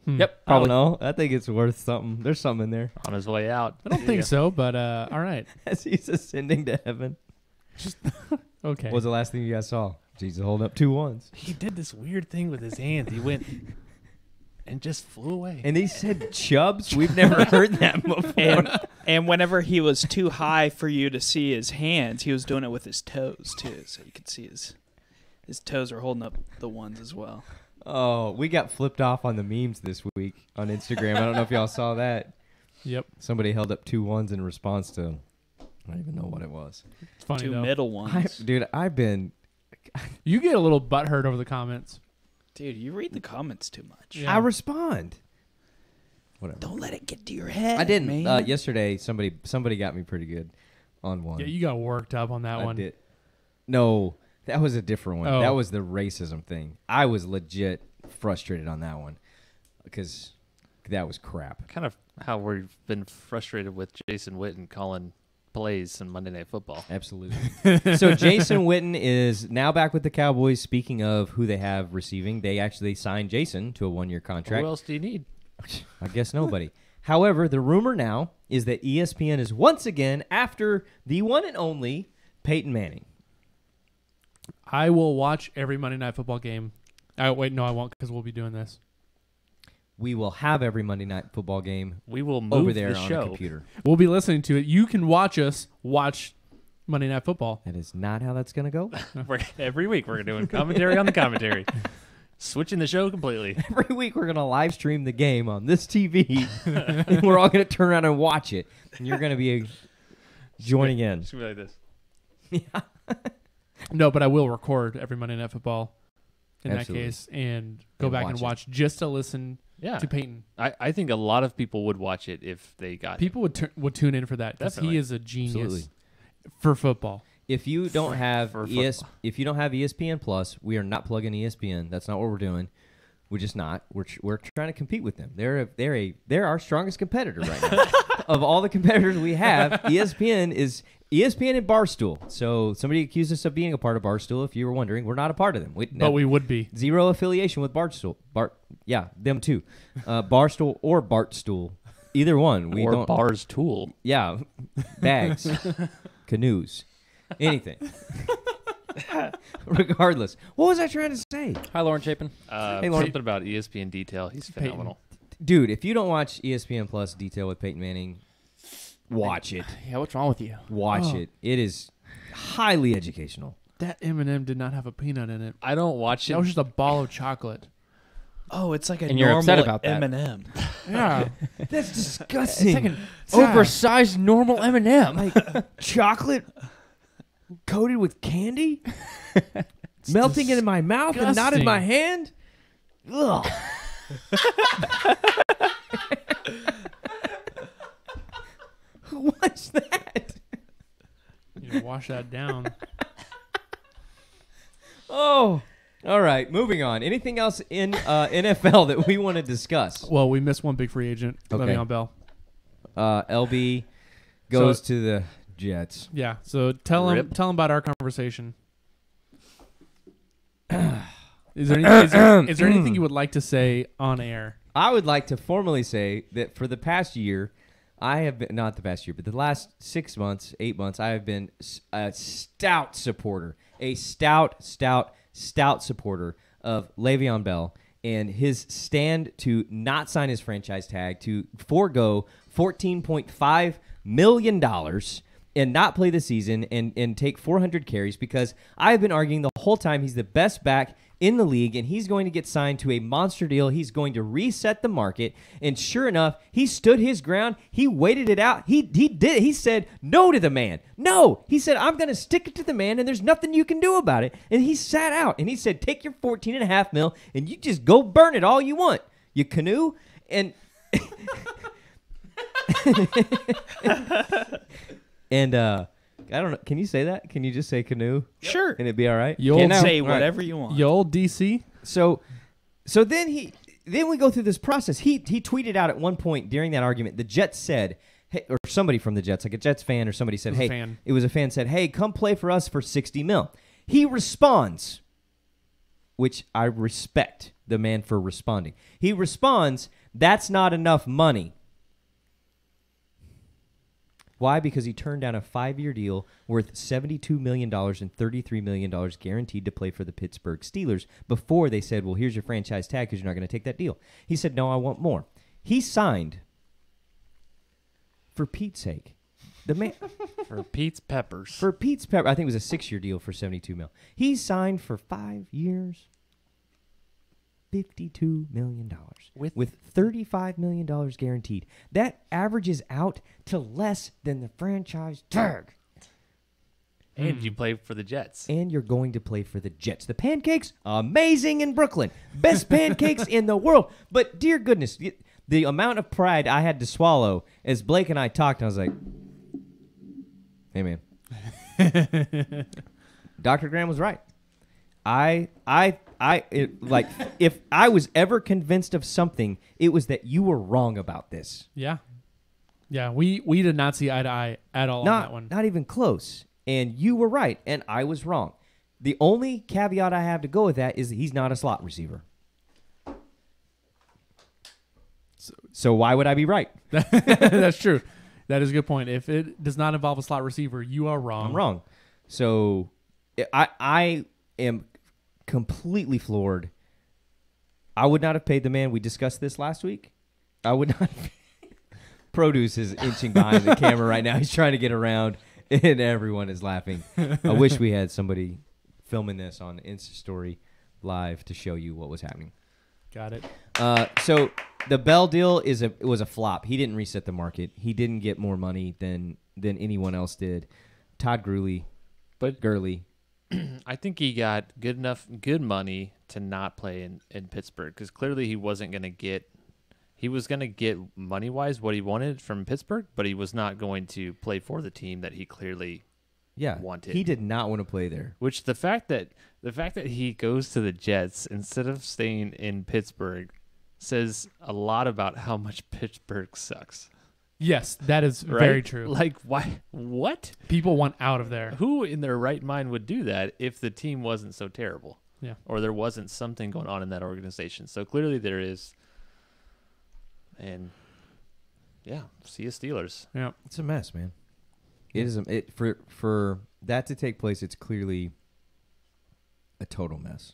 Yep. I don't Probably. know. I think it's worth something. There's something in there. On his way out. I don't think so, but all right. As he's ascending to heaven. Okay. What was the last thing you guys saw? Jesus holding up 2 ones. He did this weird thing with his hands. He went and just flew away. And he said chubs? We've never heard that before. And whenever he was too high for you to see his hands, he was doing it with his toes too, so you could see his toes are holding up the ones as well. Oh, we got flipped off on the memes this week on Instagram. I don't know if y'all saw that. Yep. Somebody held up 2 ones in response to, I don't even know what it was. It's funny, Two though. middle ones. Dude, I've been, You get a little butthurt over the comments. Dude, you read the comments too much. Yeah. I respond. Whatever. Don't let it get to your head. I didn't. man. Yesterday, somebody got me pretty good on one. Yeah, you got worked up on that I one. did. No, that was a different one. Oh. That was the racism thing. I was legit frustrated on that one because that was crap. Kind of how we've been frustrated with Jason Witten calling plays in Monday Night Football. Absolutely. So Jason Witten is now back with the Cowboys. Speaking of who they have receiving, they actually signed Jason to a 1-year contract. Who else do you need? I guess nobody. However, the rumor now is that ESPN is once again after the one and only Peyton Manning. I will watch every Monday Night Football game. Wait, no, I won't because we'll be doing this. We will have every Monday night football game We will move over there the on show. the computer. We'll be listening to it. You can watch us watch Monday Night Football. That is not how that's going to go. Every week we're doing commentary on the commentary. Switching the show completely. Every week we're going to live stream the game on this TV. And we're all going to turn around and watch it. And you're going to be joining in. It's going to be like this. No, but I will record every Monday Night Football in Absolutely. that case and go And back watch and it. watch just to listen Yeah. to Peyton. I think a lot of people would watch it if they got People would tune in for that because Definitely. he is a genius Absolutely. for football. If you don't have for if you don't have ESPN Plus, we are not plugging ESPN. That's not what we're doing. We're just not. We're trying to compete with them. They're our strongest competitor right now. Of all the competitors we have, ESPN and Barstool. So somebody accused us of being a part of Barstool. If you were wondering, we're not a part of them. But we would be. zero affiliation with Barstool. Yeah, them too. Barstool or Bartstool, either one. We or don't. Bar's Tool. Yeah, bags, canoes, anything. Regardless, what was I trying to say, Hi, Lauren Chapin. Hey, Lauren. Something about ESPN detail. He's phenomenal. dude? If you don't watch ESPN Plus Detail with Peyton Manning, watch it. Yeah, what's wrong with you? Watch it. It is highly educational. That M&M did not have a peanut in it. I don't watch it. That was just a ball of chocolate. Oh, it's like a And you're upset normal about that. M&M. Yeah. That's disgusting. It's like an oversized normal M&M. Like chocolate coated with candy, melting in my mouth and not in my hand. Ugh. What's that? You know, wash that down. Oh, all right. Moving on. Anything else in NFL that we want to discuss? Well, we missed one big free agent, Okay. Le'Veon Bell. LB goes to the Jets. Yeah. So tell him Rip. about our conversation. Is there anything you would like to say on air? I would like to formally say that for the past year, I have been, not the past year, but the last 6 months, 8 months, I have been a stout supporter, stout supporter of Le'Veon Bell and his stand to not sign his franchise tag, to forego $14.5 million and not play the season and take 400 carries, because I've been arguing the whole time he's the best back in the league, and he's going to get signed to a monster deal. He's going to reset the market, and sure enough, he stood his ground. He waited it out. He did. He said no to the man. No, he said, I'm going to stick it to the man, and there's nothing you can do about it. And he sat out, and he said, take your $14.5 million, and you just go burn it all you want, you canoe. And and I don't know. Can you say that? Can you just say canoe? Sure. And it'd be all right? You You old, can say All right. whatever you want. you old DC? So then we go through this process. He tweeted out at one point during that argument, the Jets said, hey, or somebody from the Jets, like a Jets fan or somebody said, It was a hey, fan. it was a fan said, hey, come play for us for $60 million. He responds, which I respect the man for responding. He responds, that's not enough money. Why? Because he turned down a 5-year deal worth $72 million and $33 million guaranteed to play for the Pittsburgh Steelers before they said, well, here's your franchise tag because you're not going to take that deal. He said, no, I want more. He signed, for Pete's sake, the man For Pete's Peppers. for Pete's Pepper. I think it was a 6-year deal for $72 million. He signed for 5 years, $52 million with $35 million guaranteed. That averages out to less than the franchise tag. And you play for the Jets. And you're going to play for the Jets. The pancakes, amazing in Brooklyn. Best pancakes in the world. But dear goodness, the amount of pride I had to swallow as Blake and I talked, I was like, hey, man. Dr. Graham was right. If I was ever convinced of something, it was that you were wrong about this. Yeah. Yeah, we did not see eye to eye at all on that one. Not even close. And you were right, and I was wrong. The only caveat I have to go with that is that he's not a slot receiver. So why would I be right? That's true. That is a good point. If it does not involve a slot receiver, you are wrong. I'm wrong. So I am completely floored. I would not have paid the man. We discussed this last week. I would not. Produce is inching behind the camera right now. He's trying to get around, and everyone is laughing. I wish we had somebody filming this on Insta Story live to show you what was happening. Got it. So the Bell deal was a flop. He didn't reset the market. He didn't get more money than anyone else did. Todd Gurley. I think he got good money to not play in Pittsburgh, because clearly he wasn't going to get. He was going to get money-wise what he wanted from Pittsburgh, but he was not going to play for the team that he clearly wanted. He did not want to play there. Which the fact that he goes to the Jets instead of staying in Pittsburgh says a lot about how much Pittsburgh sucks. Yes, that is Right? very true. Like, why? What? People want out of there. Who in their right mind would do that if the team wasn't so terrible? Yeah. Or there wasn't something going on in that organization. So clearly there is. And yeah, see you Steelers. Yeah. It's a mess, man. It is for that to take place. It's clearly a total mess.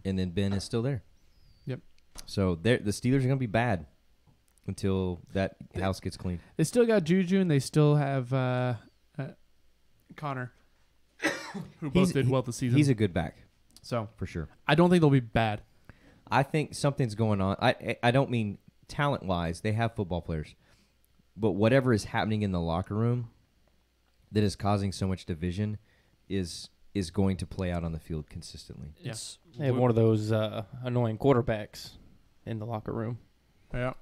And then Ben is still there. Yep. So the Steelers are going to be bad until that house gets cleaned. They still got Juju, and they still have Connor. who both did well this season. He's a good back so for sure. I don't think they'll be bad. I think something's going on. I don't mean talent-wise. They have football players. But whatever is happening in the locker room that is causing so much division is going to play out on the field consistently. Yes. They have one of those annoying quarterbacks in the locker room. Yeah.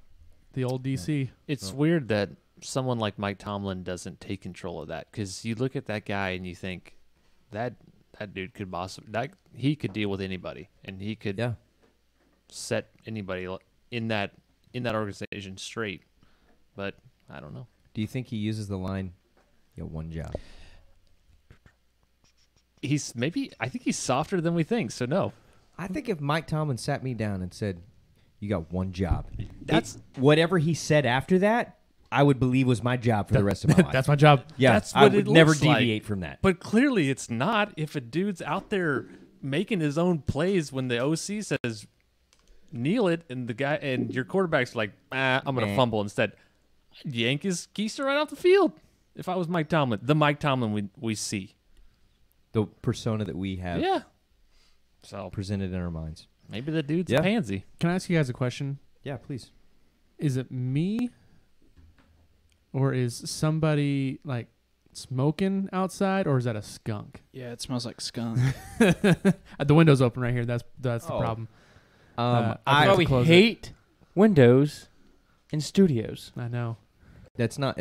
The old DC. It's weird that someone like Mike Tomlin doesn't take control of that, because you look at that guy and you think that dude could he could deal with anybody, and he could set anybody in that organization straight. But I don't know. Do you think he uses the line, "You got one job"? I think he's softer than we think. So no. I think if Mike Tomlin sat me down and said, "You got one job," whatever he said after that, I would believe was my job for the rest of my life. That's my job. Yeah, That's I what would it never looks like. deviate from that. But clearly it's not. If a dude's out there making his own plays when the OC says kneel it, and the guy and your quarterback's like, I'm gonna fumble instead, I'd yank his keister right off the field. If I was Mike Tomlin, the Mike Tomlin we see, The persona that we have So presented in our minds. maybe the dude's a pansy. Can I ask you guys a question? Yeah, please. Is it me, or is somebody like smoking outside, or is that a skunk? Yeah, it smells like skunk. The window's open right here. That's the problem. That's I why we hate windows in studios. I know. That's got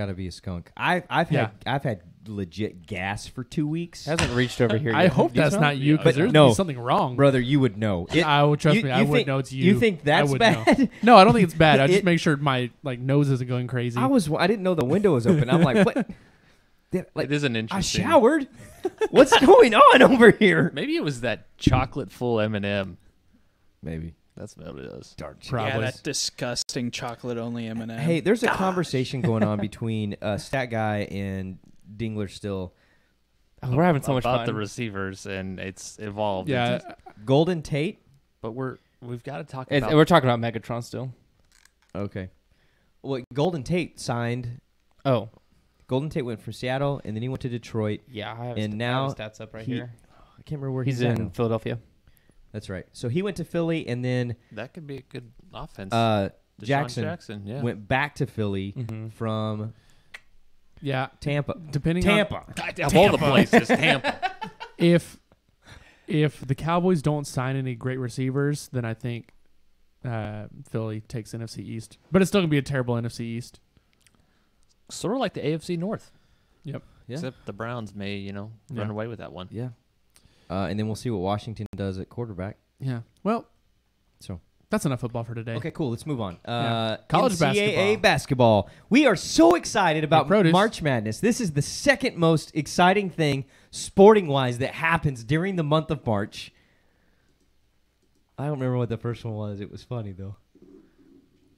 to be a skunk. I've had legit gas for 2 weeks. Hasn't reached over here yet. I hope Do you that's smell? not you, because there's no. something wrong. Brother, you would know. I would trust me. I would know it's you. You think that's I would bad? Know. No, I don't think it's bad. I just make sure my nose isn't going crazy. I didn't know the window was open. I'm like, what? It is an I interesting. showered. What's going on over here? Maybe it was that chocolate full M&M. Maybe. That's what it is. Dark. Yeah, Probably. that disgusting chocolate only M&M. Hey, there's a conversation going on between Stat Guy and Dingler still. Oh, we're having so much about fun. the receivers, and it's evolved. Yeah. It's just- Golden Tate. but we've got to talk It's- about. we're talking about Megatron still. Okay. Well, Golden Tate signed. Oh, Golden Tate went from Seattle, and then he went to Detroit. yeah. I have And I now have stats up right he- here. I can't remember where He's at in now. Philadelphia. That's right. So he went to Philly, and then That could be a good offense. Jackson Jackson, yeah. went back to Philly Mhm. from Yeah. Tampa. Depending Tampa. Of all the places, Tampa. on if the Cowboys don't sign any great receivers, then I think Philly takes NFC East. But it's still gonna be a terrible NFC East. Sort of like the AFC North. Yep. Yeah. Except the Browns may, run Yeah. away with that one. Yeah. And then we'll see what Washington does at quarterback. Yeah. Well, So that's enough football for today. okay, cool. Let's move on. Yeah. College NCAA basketball. We are so excited about produce. March Madness. This is the second most exciting thing sporting-wise that happens during the month of March. I don't remember what the first one was. It was funny, though.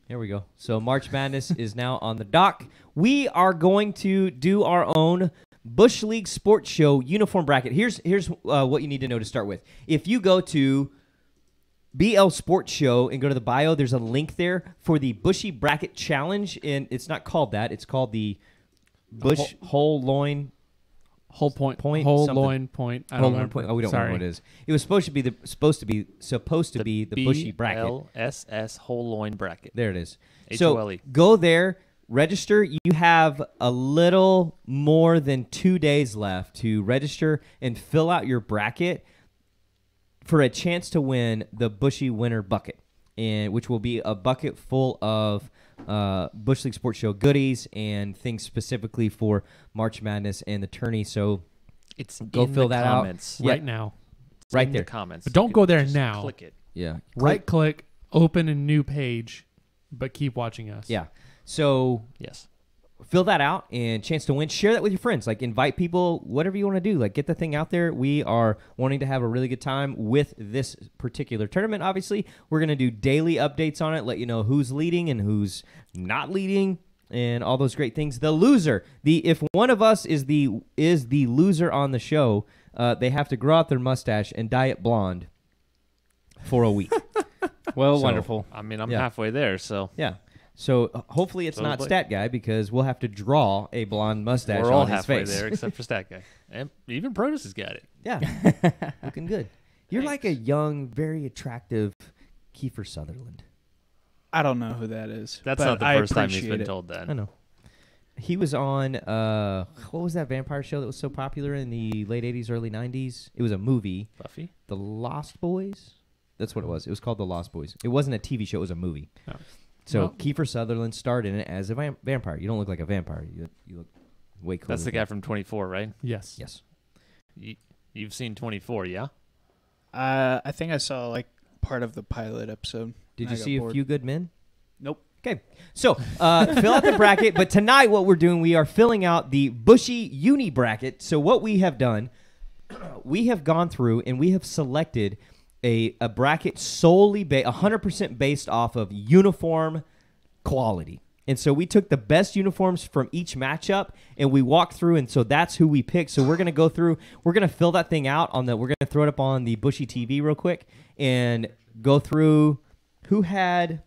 Here we go. So March Madness is now on the dock. We are going to do our own Bush League Sports Show uniform bracket. Here's what you need to know to start with. If you go to BL Sports Show and go to the bio, there's a link there for the Bushy Bracket Challenge, and it's not called that. It's called the Bush Whole Loin Whole point. Point Whole something. loin point. I Whole don't Loin remember. Point. Oh, we don't Sorry. know what it is. It was supposed to be the Bushy Bracket. LSS whole loin bracket. There it is. HOLE. So go there, register. You have a little more than 2 days left to register and fill out your bracket for a chance to win the Bushy Winner Bucket, and which will be a bucket full of Bush League Sports Show goodies and things specifically for March Madness and the tourney. So It's Go in fill the that out. comments. Yeah. Right now. It's Right in there. the comments. But don't You go can there just now. Click it. yeah, Right click, open a new page, but keep watching us. yeah. So Yes. fill that out and chance to win. Share that with your friends. Like invite people, whatever you want to do. Like get the thing out there. We are wanting to have a really good time with this particular tournament. Obviously, we're going to do daily updates on it, let you know who's leading and who's not leading and all those great things. The loser, if one of us is the loser on the show, they have to grow out their mustache and dye it blonde for a week. Well, So- wonderful. I mean, I'm Yeah. halfway there, so Yeah. So hopefully it's not Totally. Stat Guy because we'll have to draw a blonde mustache We're all on his halfway face. there except for Stat Guy. And even Protus has got it. Yeah, looking good. You're like a young, very attractive Kiefer Sutherland. I don't know who that is. That's but not the I first time he's appreciate been it. told that. I know. He was on what was that vampire show that was so popular in the late 80s, early 90s? It was a movie, Buffy? The Lost Boys. That's what it was. It was called The Lost Boys. It wasn't a TV show, it was a movie. Oh. So Well- Kiefer Sutherland starred in it as a vampire. You don't look like a vampire. You look way cooler. That's the guy from 24, right? Yes. Yes. You've seen 24, yeah? I think I saw like part of the pilot episode. Did I you got see bored. A Few Good Men? Nope. Okay, so fill out the bracket. But tonight, what we're doing, we are filling out the Bushy Uni bracket. So what we have done, we have gone through and we have selected a bracket solely 100% based off of uniform quality. And so we took the best uniforms from each matchup and we walked through, and so that's who we picked. So we're gonna go through. We're gonna fill that thing out on the. We're gonna throw it up on the Bushy TV real quick and go through who had.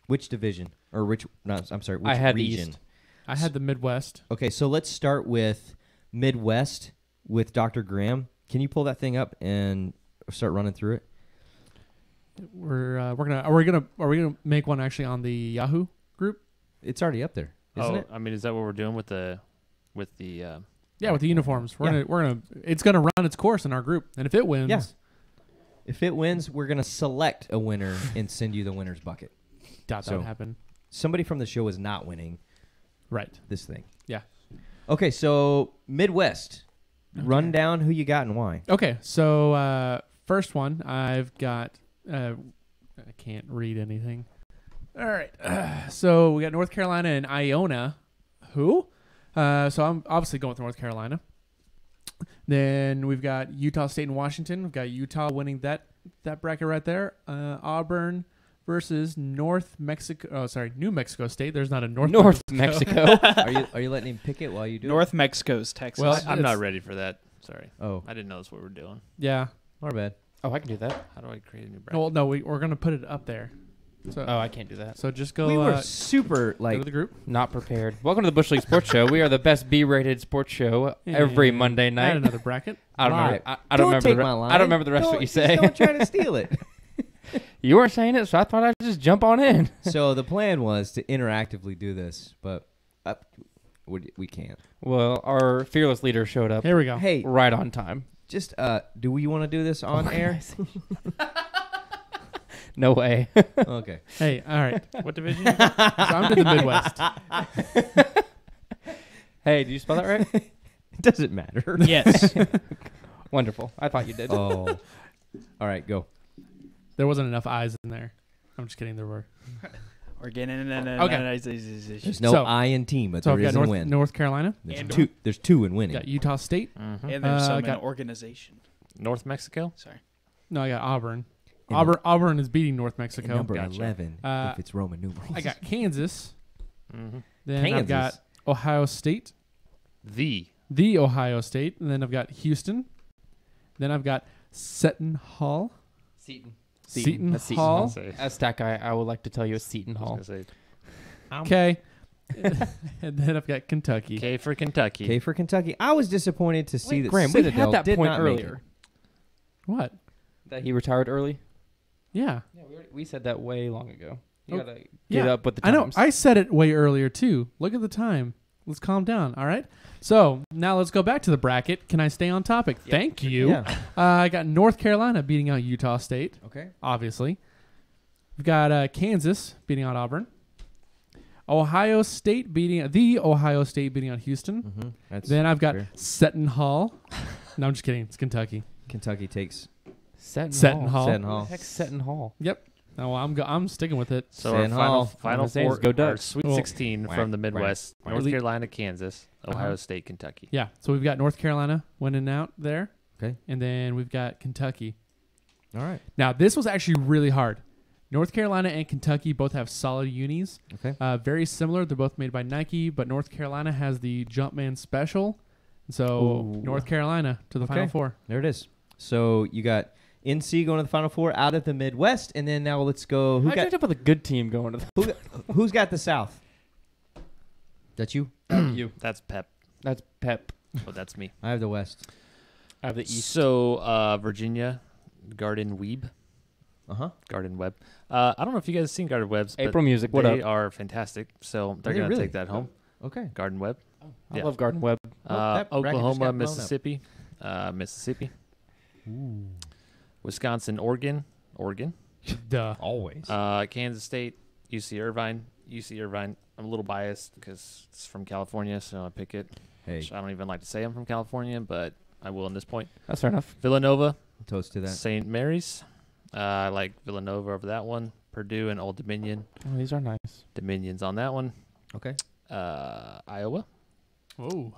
Which division or which? No, I'm sorry. Which I had the region? East. I had the Midwest. Okay, so let's start with Midwest with Dr. Graham. Can you pull that thing up and start running through it? We're gonna are we gonna make one actually on the Yahoo group? It's already up there, isn't it? I mean, is that what we're doing with the Yeah, with the uniforms. Yeah. We're gonna it's gonna run its course in our group, and if it wins, Yeah. If it wins, we're gonna select a winner and send you the winner's bucket. doubt that So- would happen. Somebody from the show is not winning Right. this thing. Yeah. Okay, so Midwest. Run down who you got and why. Okay, so first one I've got. I can't read anything. All right, so we got North Carolina and Iona. Who? So I'm obviously going with North Carolina. Then we've got Utah State and Washington. We've got Utah winning that bracket right there. Auburn versus New Mexico State. There's not a North Mexico. Are you letting him pick it while you do North Mexico's Texas. Well, I'm not it's- ready for that. Sorry. it? Oh, I didn't know that's what we're doing. Yeah. my bad. Oh, I can do that. How do I create a new bracket? Well, no, we're gonna put it up there. So Oh, I can't do that. so just go. We were Go super to like the group. Not prepared. Welcome to the Bush League Sports Show. We are the best B-rated sports show every And Monday add night. another bracket. I don't remember. Lie. I don't Don't remember. take the, my line. I don't remember the rest of what you say. Don't try to steal it. You weren't saying it, so I thought I'd just jump on in. So the plan was to interactively do this, but we can't. Well, our fearless leader showed up Here we go. Hey, right on time. just do we want to do this on air? No way. Okay. Hey, all right. What division? So I'm to the Midwest. Hey, did you spell that right? It doesn't matter. yes. Wonderful. I thought you did. Oh. All right, go. There wasn't enough eyes in there. I'm just kidding. There were. There's no So- I in team, but So there I've is got in win. North Carolina. There's And two. There's two in winning. Got Utah State. Mhm. And there's some got- organization. North Mexico? Sorry. No, I got Auburn. And Auburn is beating North and Mexico. number Gotcha. 11, if it's Roman numerals. I got Kansas. Mm-hmm. Then I've got Kansas. Ohio State. The Ohio State. And then I've got Houston. Then I've got Seton Hall. Seton. Seton That's Seton Hall. Hall. Say- As stat guy, I would like to tell you it's Seton I Hall. was gonna say Okay. And then I've got Kentucky. K for Kentucky. K for Kentucky. I was disappointed to see Wait, that Graham, we Citadel had that did point not make earlier. What? That he retired early? Yeah. Yeah, we said that way long ago. You Oh, gotta get yeah. up with the I times. know. I said it way earlier too. Look at the time. Let's calm down. All right. So now let's go back to the bracket. Can I stay on topic? Thank you. Yeah. I got North Carolina beating out Utah State. Okay. Obviously, we've got Kansas beating out Auburn. Ohio State beating out Houston. Mm-hmm. That's Then I've got fair. Seton Hall. No, I'm just kidding. It's Kentucky. Kentucky takes Seton Hall. Seton Who Hall. the heck's Seton Hall? Yep. No, well, I'm sticking with it. So our Seton Hall. final Saying four, is go our Ducks. Sweet Well, 16 whack, from the whack, Midwest: whack. North Carolina, Kansas, Ohio Uh-huh. State, Kentucky. Yeah. So we've got North Carolina winning out there. Okay. And then we've got Kentucky. All right. Now, this was actually really hard. North Carolina and Kentucky both have solid unis. Okay. Very similar. They're both made by Nike, but North Carolina has the Jumpman Special. So Ooh. North Carolina to the Okay. Final Four. There it is. So you got NC going to the Final Four out of the Midwest, and then now let's go. I ended up with a good team going to the Who's got the South? That's you. you. That's Pep. That's Pep. Oh, that's me. I have the West. I have the East. So Virginia, Garden Weeb. Garden Web. I don't know if you guys have seen Garden Webs. But April Music. What they up? are fantastic. So they're Are they going to really? take that home. Okay. Garden Web. I Yeah. love Garden Web. that bracket just got blown Oklahoma, up. Mississippi. Mississippi. Wisconsin, Oregon. Duh. Always. Kansas State, UC Irvine. I'm a little biased because it's from California, so I pick it. Hey, Which I don't even like to say I'm from California, but I will in this point. That's fair enough. Villanova, toast to that. St. Mary's. I like Villanova over that one. Purdue and Old Dominion. Oh, these are nice. Dominion's on that one. Okay. Iowa Oh.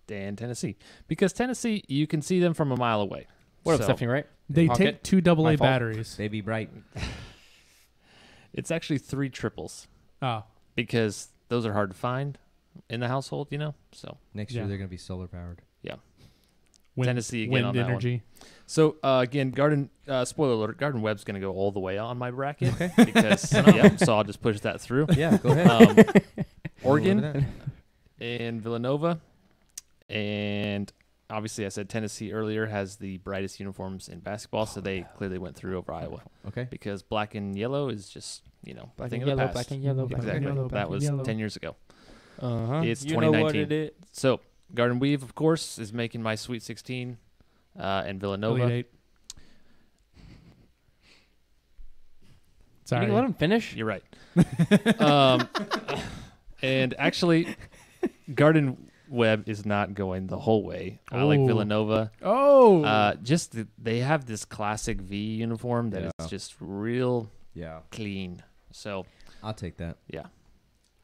and Tennessee. Because Tennessee, you can see them from a mile away. What up, So, Stephanie, right? They Pocket? take 2 AA My fault. batteries. They be bright. It's actually 3 triples Oh. because those are hard to find in the household, So Next Yeah. year they're going to be solar powered. Wind, Tennessee again wind on that one. energy. So again, spoiler alert, Garden Web's going to go all the way on my bracket because so I'll just push that through. Yeah, go ahead. Oregon and Villanova, and obviously I said Tennessee earlier has the brightest uniforms in basketball, so they clearly went through over Iowa Okay. because black and yellow is just a Black thing and of the yellow, past. black and yellow, black and Exactly. yellow, black That and was yellow. 10 years ago. Uh-huh. It's You know what 2019. it is. So Garden Weave, of course, is making my Sweet 16, and Villanova. Elite 8. Can Sorry. you let him finish? You're right. And actually, Garden Web is not going the whole way. I like Oh. Villanova. Oh. They have this classic V uniform that is just real Yeah. clean. So I'll take that. yeah,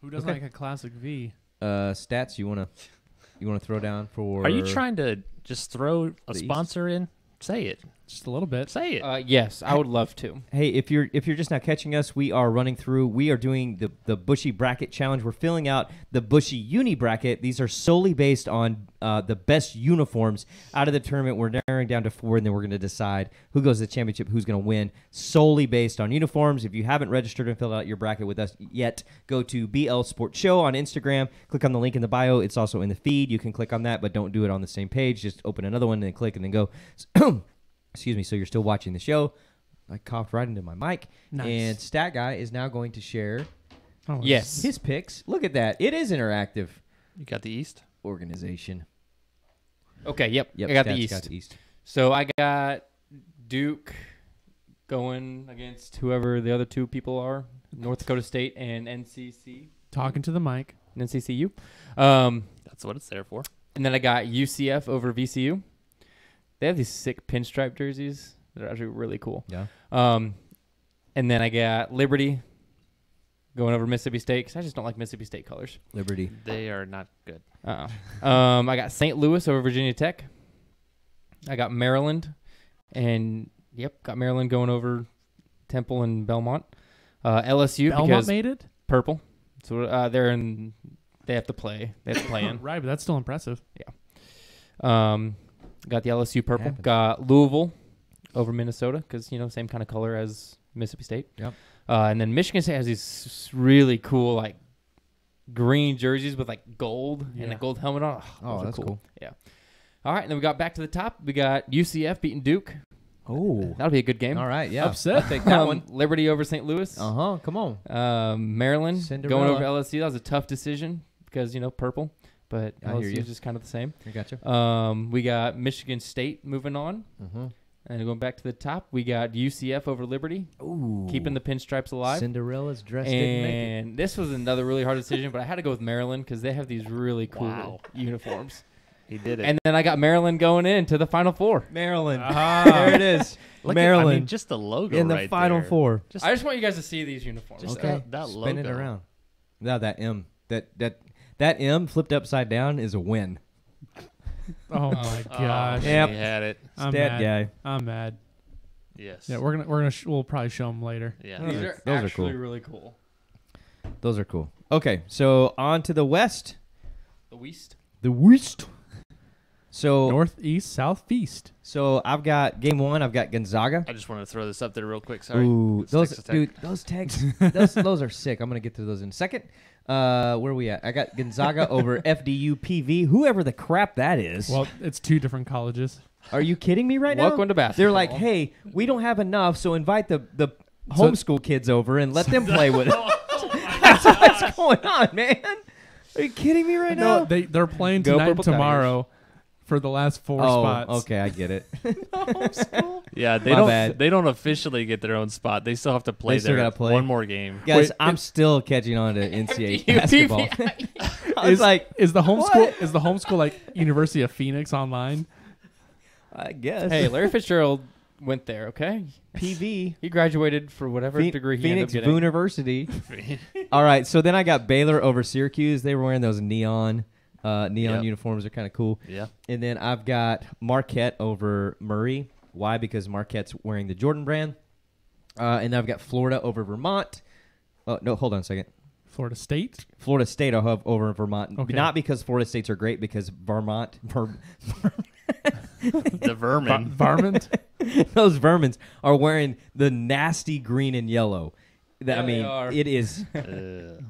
Who doesn't okay. like a classic V? Stats you want to throw down for? are you trying to just throw a East? sponsor in? Say it. Just a little bit. Say it. Yes, I would love to. Hey, if you're just now catching us, we are doing the Bushy Bracket Challenge. We're filling out the Bushy Uni Bracket. These are solely based on the best uniforms out of the tournament. We're narrowing down to 4, and then we're going to decide who goes to the championship, who's going to win, solely based on uniforms. If you haven't registered and filled out your bracket with us yet, go to BL Sports Show on Instagram. Click on the link in the bio. It's also in the feed. You can click on that, but don't do it on the same page. Just open another one and then click and then go. Excuse me. So you're still watching the show. I coughed right into my mic. Nice. And Stat Guy is now going to share Oh, Yes. his picks. Look at that. It is interactive You got the East. organization. Okay, yep. Yep, I got Stat's the East. got the East. So I got Duke going against whoever the other 2 people are, North Dakota State and Talking to the mic. NCCU. That's what it's there for. And then I got UCF over VCU. They have these sick pinstripe jerseys that are actually really cool. Yeah. And then I got Liberty going over Mississippi State because I just don't like Mississippi State colors. Liberty. They are not good. I got St. Louis over Virginia Tech. I got Maryland, and got Maryland going over Temple and Belmont. LSU Belmont because made it? purple, so they're in. They have to play. They have to play in. Right, but that's still impressive. Got the LSU purple. Happens. Got Louisville over Minnesota because same kind of color as Mississippi State. Yep. And then Michigan State has these really cool like green jerseys with like gold and a gold helmet on. Oh, those are that's cool. Yeah. All right, and then we got back to the top. We got UCF beating Duke. Oh. That'll be a good game. All right. Yeah. Upset. I'll take that one. Liberty over St. Louis. Uh-huh. Come on. Maryland Cinderella. going over LSU. That was a tough decision because purple, but I hear LSU you. is just kind of the same. I gotcha. We got Michigan State moving on. Mm-hmm. And going back to the top, we got UCF over Liberty, Ooh. keeping the pinstripes alive. Cinderella's dress didn't make it. And this was another really hard decision, but I had to go with Maryland because they have these really cool Wow. uniforms. He did it. And then I got Maryland going into the Final Four. Maryland. Ah. There it is. Look Maryland. I mean, just the logo in the right Final there. Four. Just, I just want you guys to see these uniforms. just Okay. that Spin it logo. around. Now that M. That M flipped upside down is a win. Oh my gosh. Yep. He had it. I'm Stat mad. guy. I'm mad. Yes. Yeah, we'll probably show them later. Yeah. Those These are- are those are actually cool. really cool. Those are cool. Okay, so on to the West. The West. The West. So Northeast, southeast. So I've got game 1. I've got Gonzaga. I just want to throw this up there real quick. Sorry. Ooh, It's those Texas Tech. dude, those tags, those are sick. I'm gonna get to those in a second. Where are we at? I got Gonzaga over FDU PV, whoever the crap that is. Well, it's 2 different colleges. Are you kidding me right now? Welcome to basketball. They're like, hey, we don't have enough, so invite the homeschool kids over and let them play with it. That's what's going on, man. Are you kidding me right now? No, they're playing Go tonight and Purple Tigers. tomorrow for the last 4 spots. Okay, I get it. Yeah, My bad. they don't officially get their own spot. They still have to play They still their gotta play? one more game. Guys, Wait, I'm still catching on to NCAA basketball. I was like, is the homeschool what? is the homeschool like University of Phoenix online? I guess. Hey, Larry Fitzgerald went there, okay? PV. He graduated for whatever degree he Phoenix ended up getting. University. All right, so then I got Baylor over Syracuse. They were wearing those neon Yep. uniforms. They're kind of cool. Yeah. And then I've got Marquette over Murray. Why? Because Marquette's wearing the Jordan brand. And then I've got Florida over Vermont. Oh, no, hold on a second. Florida State. Florida State I'll have over Vermont. Okay. Not because Florida States are great, because Vermont, The vermin. Varmint. those vermins are wearing the nasty green and yellow. That, Yeah, I they mean, are. it is, Uh,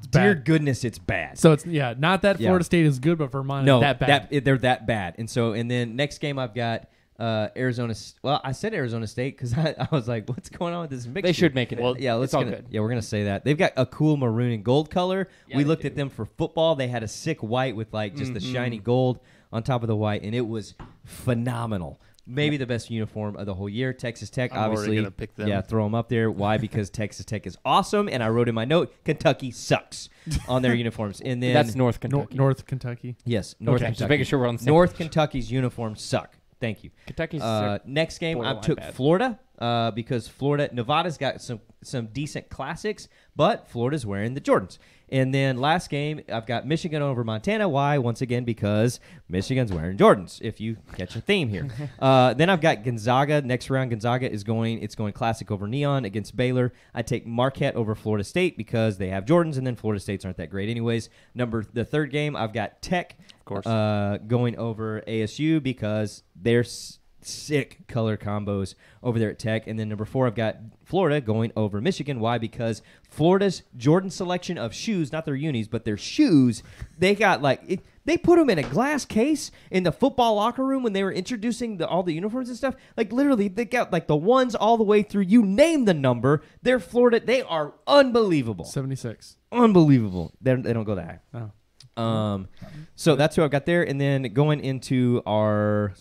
dear bad. goodness, it's bad. So it's not that Yeah. Florida State is good, but Vermont No, is that bad. they're that bad. And then next game I've got Arizona. Well, I said Arizona State because I was like, what's going on with this mixture? They should make it. Well, in. Yeah, it's all gonna, good. Yeah, we're gonna say that they've got a cool maroon and gold color. Yeah, We they looked do. at them for football. They had a sick white with like just the shiny gold on top of the white, and it was phenomenal. Maybe the best uniform of the whole year. Texas Tech, I'm already obviously. gonna pick them. Yeah, throw them up there. Why? Because Texas Tech is awesome, and I wrote in my note, Kentucky sucks on their uniforms. And then That's North Kentucky. North Kentucky. yes, North Okay, Kentucky. just making sure we're on the same North page. Kentucky's uniforms suck. Thank you. Kentucky's Next game, I borderline took bad. Florida because Nevada's got some decent classics, but Florida's wearing the Jordans. And then last game, I've got Michigan over Montana. Why? Once again, because Michigan's wearing Jordans, if you catch a theme here. Then I've got Gonzaga. Next round, Gonzaga is going classic over neon against Baylor. I take Marquette over Florida State because they have Jordans, and then Florida States aren't that great anyways. The third game, I've got Tech Of course. going over ASU because they're sick color combos over there at Tech. And then number 4, I've got Florida going over Michigan. Why? Because Florida's Jordan selection of shoes, not their unis, but their shoes, they got they put them in a glass case in the football locker room when they were introducing all the uniforms and stuff. Like literally, they got like the ones all the way through. You name the number. They're Florida. They are unbelievable. 76. Unbelievable. They don't go that high. Oh. So that's who I've got there. And then going into our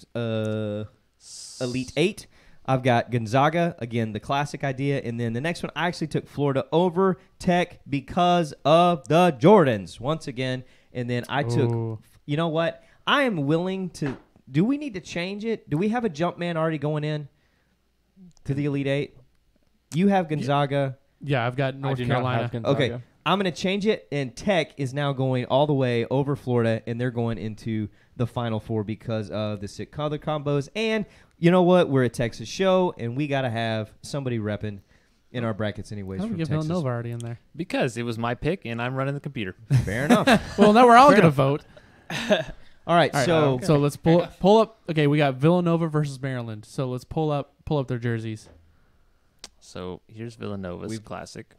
Elite 8, I've got Gonzaga, again, the classic idea. And then the next one, I actually took Florida over Tech because of the Jordans, once again. And then I took, Ooh. you know what? I am willing to, do we need to change it? Do we have a jump man already going in to the Elite 8? You have Gonzaga. Yeah, I've got North I do not Carolina. have Gonzaga. Okay, I'm going to change it, and Tech is now going all the way over Florida, and they're going into the Final Four because of the sick color combos. And you know what? We're a Texas show, and we got to have somebody repping in our brackets anyways How do from we get Texas. Villanova already in there? because it was my pick and I'm running the computer. Fair enough. Well, now we're all going to vote. All right, All right, so so let's pull up. Okay, we got Villanova versus Maryland. So let's pull up their jerseys. So here's Villanova's classic.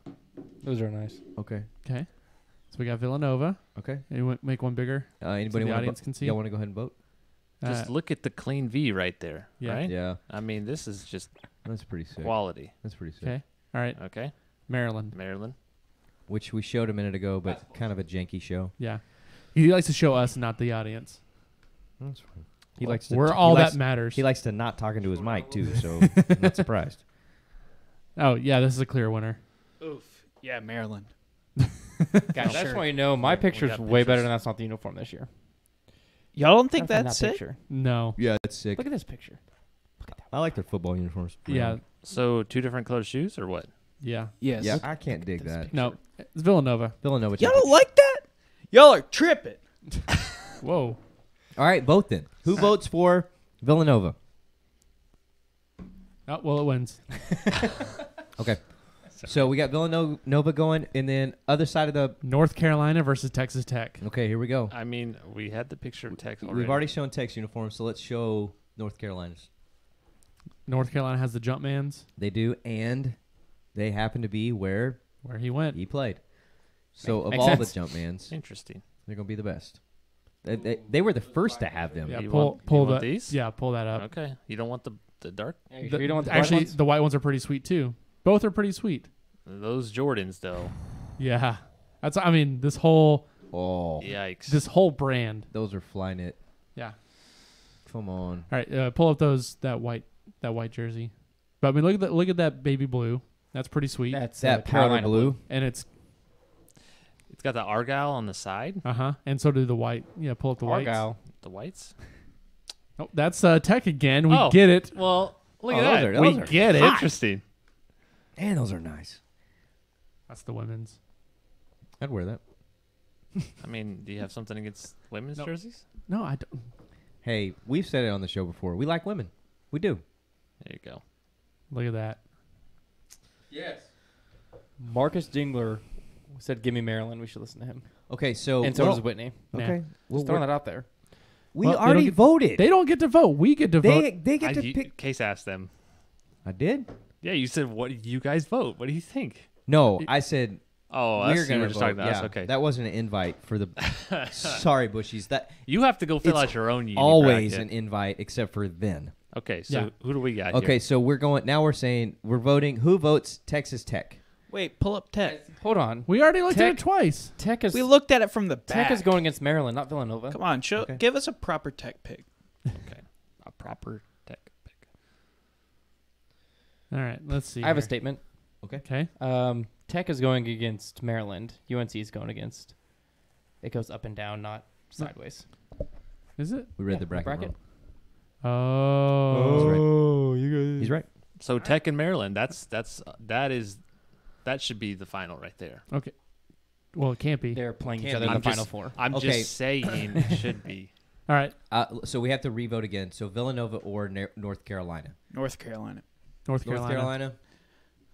Those are nice. okay, Okay, so we got Villanova. okay. You want make one bigger? Anybody the want audience can see? Y'all want to go ahead and vote? Just look at the clean V right there. Yeah. Right? Yeah, I mean, this is just that's pretty sick. quality. That's pretty sick. Okay, all right, Okay. Maryland. Maryland. Which we showed a minute ago, but kind of a janky show. Yeah, he likes to show us, not the audience. That's fine. He likes to. We're he all likes- that matters. He likes to not talking to his mic too, so I'm not surprised. Oh yeah, this is a clear winner. Oof. Yeah, Maryland. Guys, I just Sure. want you to know my We picture's got way better pictures. than that's not the uniform this year. Y'all don't think Not from that's that sick? picture. No. Yeah, it's sick. Look at this picture. I like their football uniforms. Yeah. So 2 different colored shoes or what? Yeah. Yes. Yeah, I can't dig this that. No, it's Villanova. Villanova. Y'all don't like that? Y'all are tripping. Whoa. All right, vote then. Who votes for Villanova? Oh well, it wins. Okay. So we got Villanova going, and then other side of the. North Carolina versus Texas Tech. Okay, here we go. I mean, we had the picture of Tech already. We've already shown Tech's uniforms, so let's show North Carolina's. North Carolina has the Jumpmans They do, and they happen to be where he went. he played. So of Makes all sense. the Jumpmans, Interesting. they're going to be the best. They were the first to have them. Yeah, You pull want that. these? Yeah, pull that up. Okay. You don't want the dark? Are you sure you don't want the Actually, white ones? the white ones are pretty sweet too. Both are pretty sweet. Those Jordans, though. Yeah, that's. I mean, this whole Oh, Yikes. brand. those are fly knit. Yeah. Come on. All right, pull up that white jersey. But I mean, look at that baby blue. That's pretty sweet. That's That powder Carolina blue. And it's It's got the Argyle on the side. and so do the white. Yeah, pull up the whites. Argyle. The whites. Oh, that's Tech again. We Oh. get it. Well, look Oh, at those that. are- We those are get it. Interesting. Man, those are nice. That's the women's. I'd wear that. I mean, do you have something against women's No. jerseys? No, I don't. Hey, we've said it on the show before. We like women. We do. There you go. Look at that. Marcus Dingler said, "Give me Maryland." We should listen to him. Okay, so And so does Whitney. Okay, Yeah. well, Just throwing that out there. we Well, they already don't get- voted. They don't get to vote. We get to vote. They get to pick. Case asked them. I did. Yeah, you said, what do you guys vote? What do you think? No, I said Oh, we're that's, you gonna were just vote. talking about us. Yeah, Okay. that wasn't an invite for the. Sorry, Bushies. That You have to go fill It's out your own uni always bracket. an invite, except for then. Okay, so Yeah. who do we got Okay, here? so we're going now. We're saying we're voting. Who votes Texas Tech? Wait, pull up Tech. Hold on. We already looked at Tech- it twice. Tech is We looked at it from the back. Tech is going against Maryland, not Villanova. Come on, Okay. give us a proper Tech pick. Okay. A proper Tech pick. All right, let's see. I have a here. statement. Okay. Tech is going against Maryland. UNC is going against. It goes up and down, not sideways. Is it? We read Yeah, the bracket. Oh. Oh, you guys. He's right. So Tech and Maryland, that should be the final right there. Okay. Well, it can't be. They're playing each Can't other be. in the I'm just- Final Four. I'm Okay. just saying it should be. All right. So we have to revote again. So Villanova or North Carolina. North Carolina. North Carolina. North Carolina.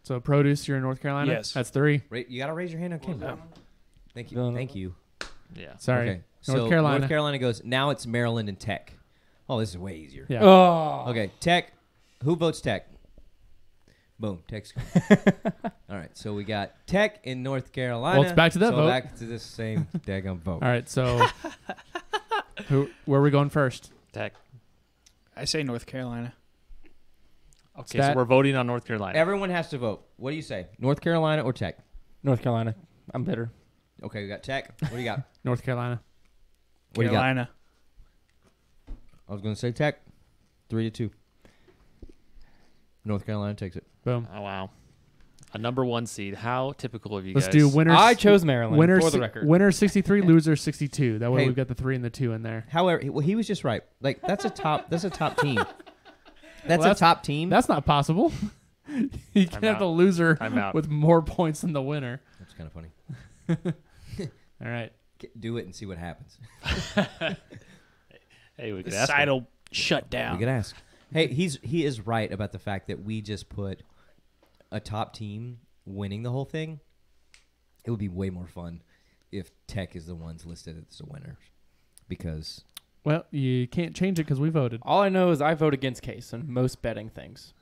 So produce, you're in North Carolina? Yes. That's 3. You got to raise your hand on camera. Thank you. Villanova. Thank you. Yeah. Sorry. Okay. North So Carolina. North Carolina goes. Now it's Maryland and Tech. Oh, this is way easier. Yeah. Oh. Okay. Tech. Who votes Tech? Boom. Tech's. All right. So we got Tech in North Carolina. Well, it's back to that so vote. Back to this same daggum vote. All right. So where are we going first? Tech. I say North Carolina. Okay, Stat. so we're voting on North Carolina. Everyone has to vote. What do you say? North Carolina or Tech? North Carolina. I'm bitter. Okay, we got Tech. What do you got? North Carolina. What do you got? Carolina. I was going to say Tech. 3-2. North Carolina takes it. Boom. Oh, wow. A number 1 seed. How typical of you Let's guys. do winners. I chose Maryland winner, for the record. winner 63, loser 62. That way Hey. we've got the 3 and the 2 in there. However, he was just right. Like that's a top. That's a top team. That's Well, a top team. That's not possible. You can't have out. the loser I'm out. with more points than the winner. That's kind of funny. All right. Do it and see what happens. Hey, we could The ask side him. will shut We down. could ask. Hey, he is right about the fact that we just put a top team winning the whole thing. It would be way more fun if Tech is the ones listed as the winners, because Well, you can't change it because we voted. All I know is I vote against Case on most betting things.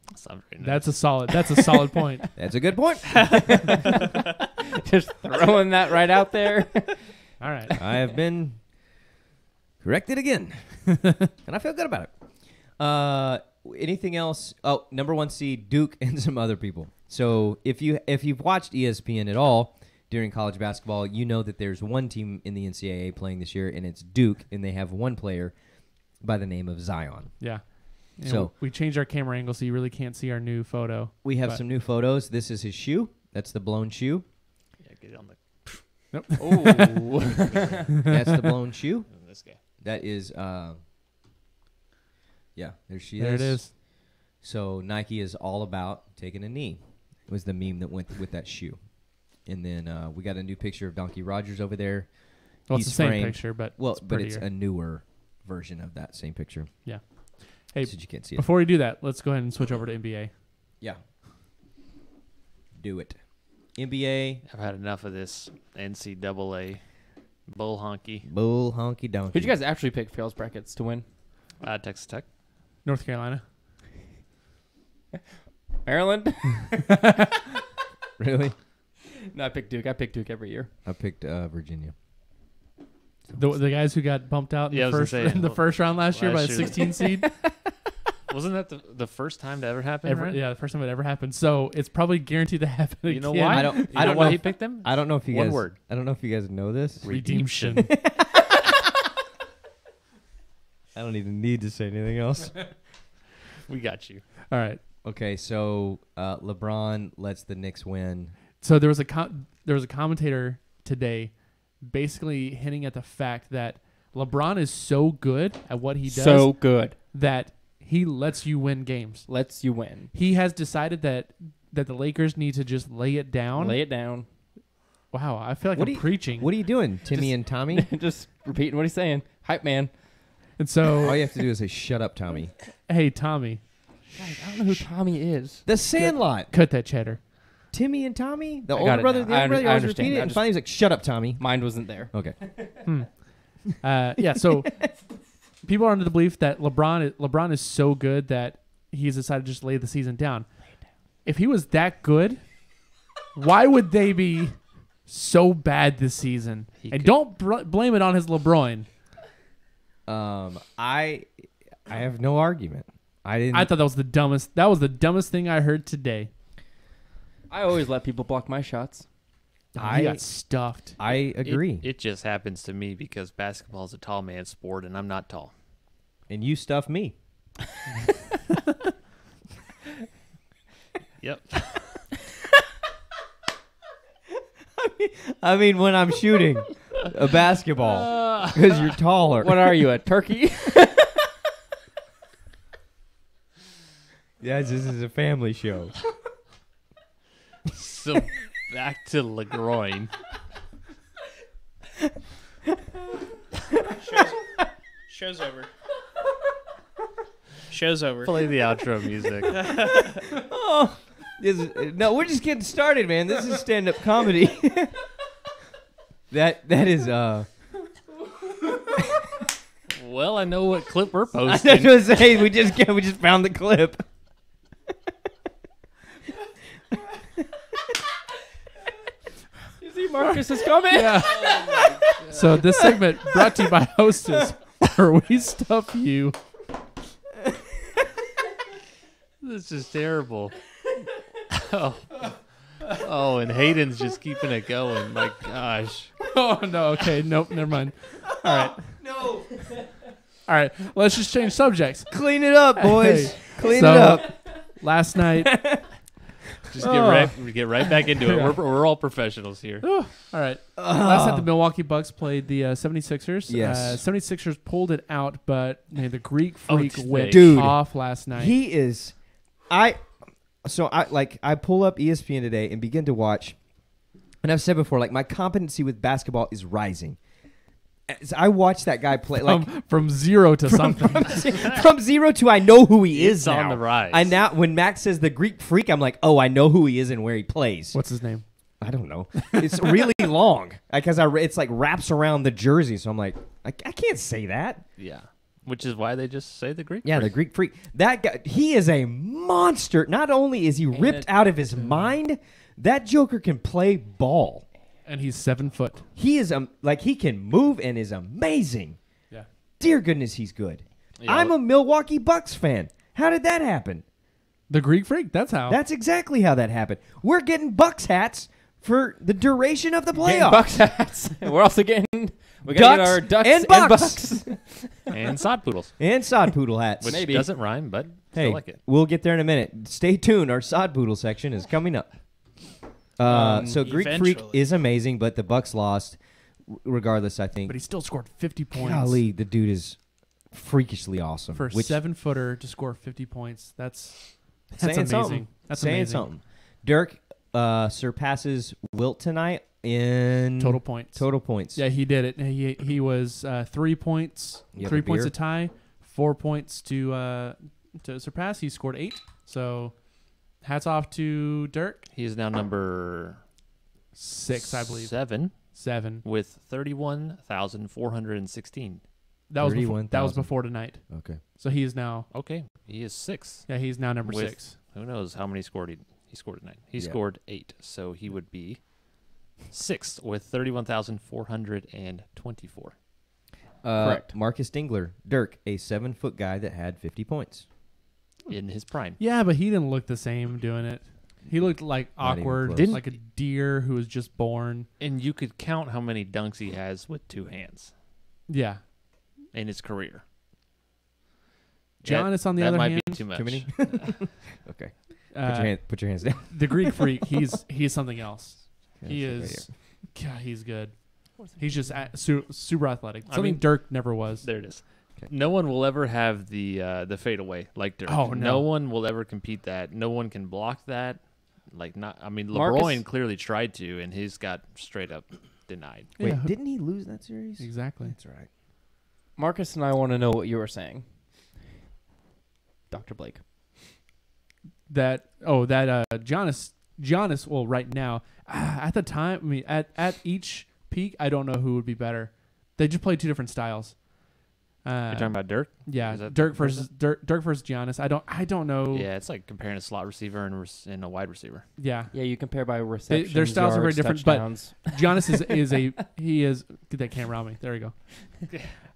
That's not very nice. That's a solid point. that's a good point. Just throwing that right out there. All right. I have been corrected again, and I feel good about it. Anything else? Oh, number 1 seed Duke and some other people. So if you've watched ESPN at all during college basketball, you know that there's one team in the NCAA playing this year, and it's Duke, and they have one player by the name of Zion. Yeah. And So- we changed our camera angle so you really can't see our new photo. We have But- some new photos. This is his shoe. That's the blown shoe. Yeah, get it on the. Oh. That's the blown shoe. This guy. That is, yeah, there she There is. it is. So Nike is all about taking a knee. It was the meme that went with that shoe. And then we got a new picture of Donkey Rogers over there. Well, it's He's the same framed. picture, but Well, it's but it's prettier. a newer version of that same picture. Hey, Since you can't see it. Before we do that, let's go ahead and switch over to NBA. Yeah. do it. NBA, I've had enough of this NCAA bull honky. bull honky donkey. Who'd you guys actually pick Fails brackets to win? Texas Tech. North Carolina. Maryland? Really? No, I picked Duke. I pick Duke every year. I picked Virginia. The guys who got bumped out in Yeah, I the was first gonna say, in the first round last year by a last year. 16 seed. Wasn't that the first time to ever happen? right? Yeah, the first time it ever happened. So it's probably guaranteed to happen You again. know why? I don't- You I know don't why know he if- picked them? I don't know if you One guys. word. I don't know if you guys know this. Redemption. I don't even need to say anything else. We got you. All right. Okay, so LeBron lets the Knicks win. So there was a commentator today, basically hinting at the fact that LeBron is so good at what he does So good. that he lets you win games. Lets you win. He has decided that the Lakers need to just lay it down. Lay it down. Wow, I feel like What I'm are you- preaching. What are you doing, Timmy and Tommy? Just repeating what he's saying. Hype man. And so, All you have to do is say, "Shut up, Tommy." hey Tommy, Guys, I don't know who Tommy is. The Sandlot. cut that cheddar. Timmy and Tommy, the I older got it brother, now. the I younger brother, I always understand. repeated it, I and just- finally he's like, "Shut up, Tommy." Mind wasn't there. Okay. Yeah, so people are under the belief that LeBron is so good that he's decided to just lay the season down. If he was that good, why would they be so bad this season? He And could- don't blame it on his LeBron. I have no argument. I didn't. I thought that was the dumbest. That was the dumbest thing I heard today. I always let people block my shots. He got stuffed. I agree. It just happens to me because basketball is a tall man's sport, and I'm not tall. And you stuff me. Yep. I mean, when I'm shooting a basketball, because you're taller. What are you, a turkey? Yes, this is a family show. So back to LeGroin. Show's over. Show's over. Play the outro music. No, we're just getting started, man. This is stand-up comedy. that is Well, I know what clip we're I was posting. gonna say we just found the clip. You see Marcus is coming? Yeah. So this segment brought to you by Hostess, where we stuff you. This is terrible. Oh, and Hayden's just keeping it going. My gosh. Oh no. Okay. Nope. Never mind. All right. No. All right. Let's just change subjects. Clean it up, boys. Hey, Clean so- it up. Last night. Just Oh. get right back into it. Yeah. We're all professionals here. All right. Last night the Milwaukee Bucks played the 76ers. Yes. 76ers pulled it out, but man, the Greek Oh, freak did went they? Dude, off last night. He is. I pull up ESPN today and begin to watch, and I've said before, like my competency with basketball is rising. As I watch that guy play, like from zero to something. from zero to I know who he is It's on now. the rise. I now when Max says the Greek freak, I'm like, oh, I know who he is and where he plays. What's his name? I don't know. It's really long because it's like wraps around the jersey, so I'm like, I can't say that. Yeah. Which is why they just say the Greek. Yeah, the freak. Greek freak. That guy, he is a monster. Not only is he ripped out of his mind, that Joker can play ball. And he's 7 foot. He is he can move and is amazing. Yeah. Dear goodness, he's good. Yeah. I'm a Milwaukee Bucks fan. How did that happen? The Greek freak. That's how. That's exactly how that happened. We're getting Bucks hats for the duration of the Getting playoffs. Bucks hats. We're also getting we gotta get Ducks our ducks and and Bucks. bucks. And Sodpoodles, And Sodpoodle hats. which Maybe. doesn't rhyme, but Hey, still like it. we'll get there in a minute. Stay tuned. Our Sodpoodle section is coming up. So Greek Freak eventually. is amazing, but the Bucks lost. Regardless, I think. but he still scored 50 points. Golly, the dude is freakishly awesome. For a which 7-footer to score 50 points, that's saying amazing. something. That's saying amazing. something. Dirk surpasses Wilt tonight in Total points. Total points. Yeah, he did it. He was 3 points, You have 3 a points beer? to tie, 4 points to surpass. He scored 8. So Hats off to Dirk. He is now number 6, I believe. 7 with 31,416. That was 31,000. before tonight. Okay. So he is now. Okay, he is 6. Yeah, he's now number With- 6. Who knows how many scored he scored tonight? He Yeah. scored 8, so he would be 6th with 31,424. Correct. Marcus Dingler, Dirk, a 7-foot guy that had 50 points. In his prime. Yeah, but he didn't look the same doing it. He looked like Not even awkward, close. like a deer who was just born. And you could count how many dunks he has with 2 hands Yeah. in his career. Giannis, on the that other might hand, be too much. Too many? Okay. uh, Put your hands down. the Greek freak, he's something else. He Okay, right is, God, he's good. He's just super athletic. Something mean- Dirk never was. There it is. Okay. No one will ever have the fadeaway like Dirk. Oh, no. one will ever compete that. No one can block that. LeBron Marcus- clearly tried to, and he's got straight up denied. Wait, Yeah. didn't he lose that series? Exactly. That's right. Marcus and I want to know what you were saying. Dr. Blake. Giannis. Well, right now, at the time, I mean, at each peak, I don't know who would be better. They just play 2 different styles. You're talking about Dirk? Yeah, Is that Dirk the versus Giannis. I don't know. Yeah, it's like comparing a slot receiver and a wide receiver. Yeah. Yeah, you compare by receptions, their styles are very yards, different, but touchdowns. Giannis get that camera on me. There we go.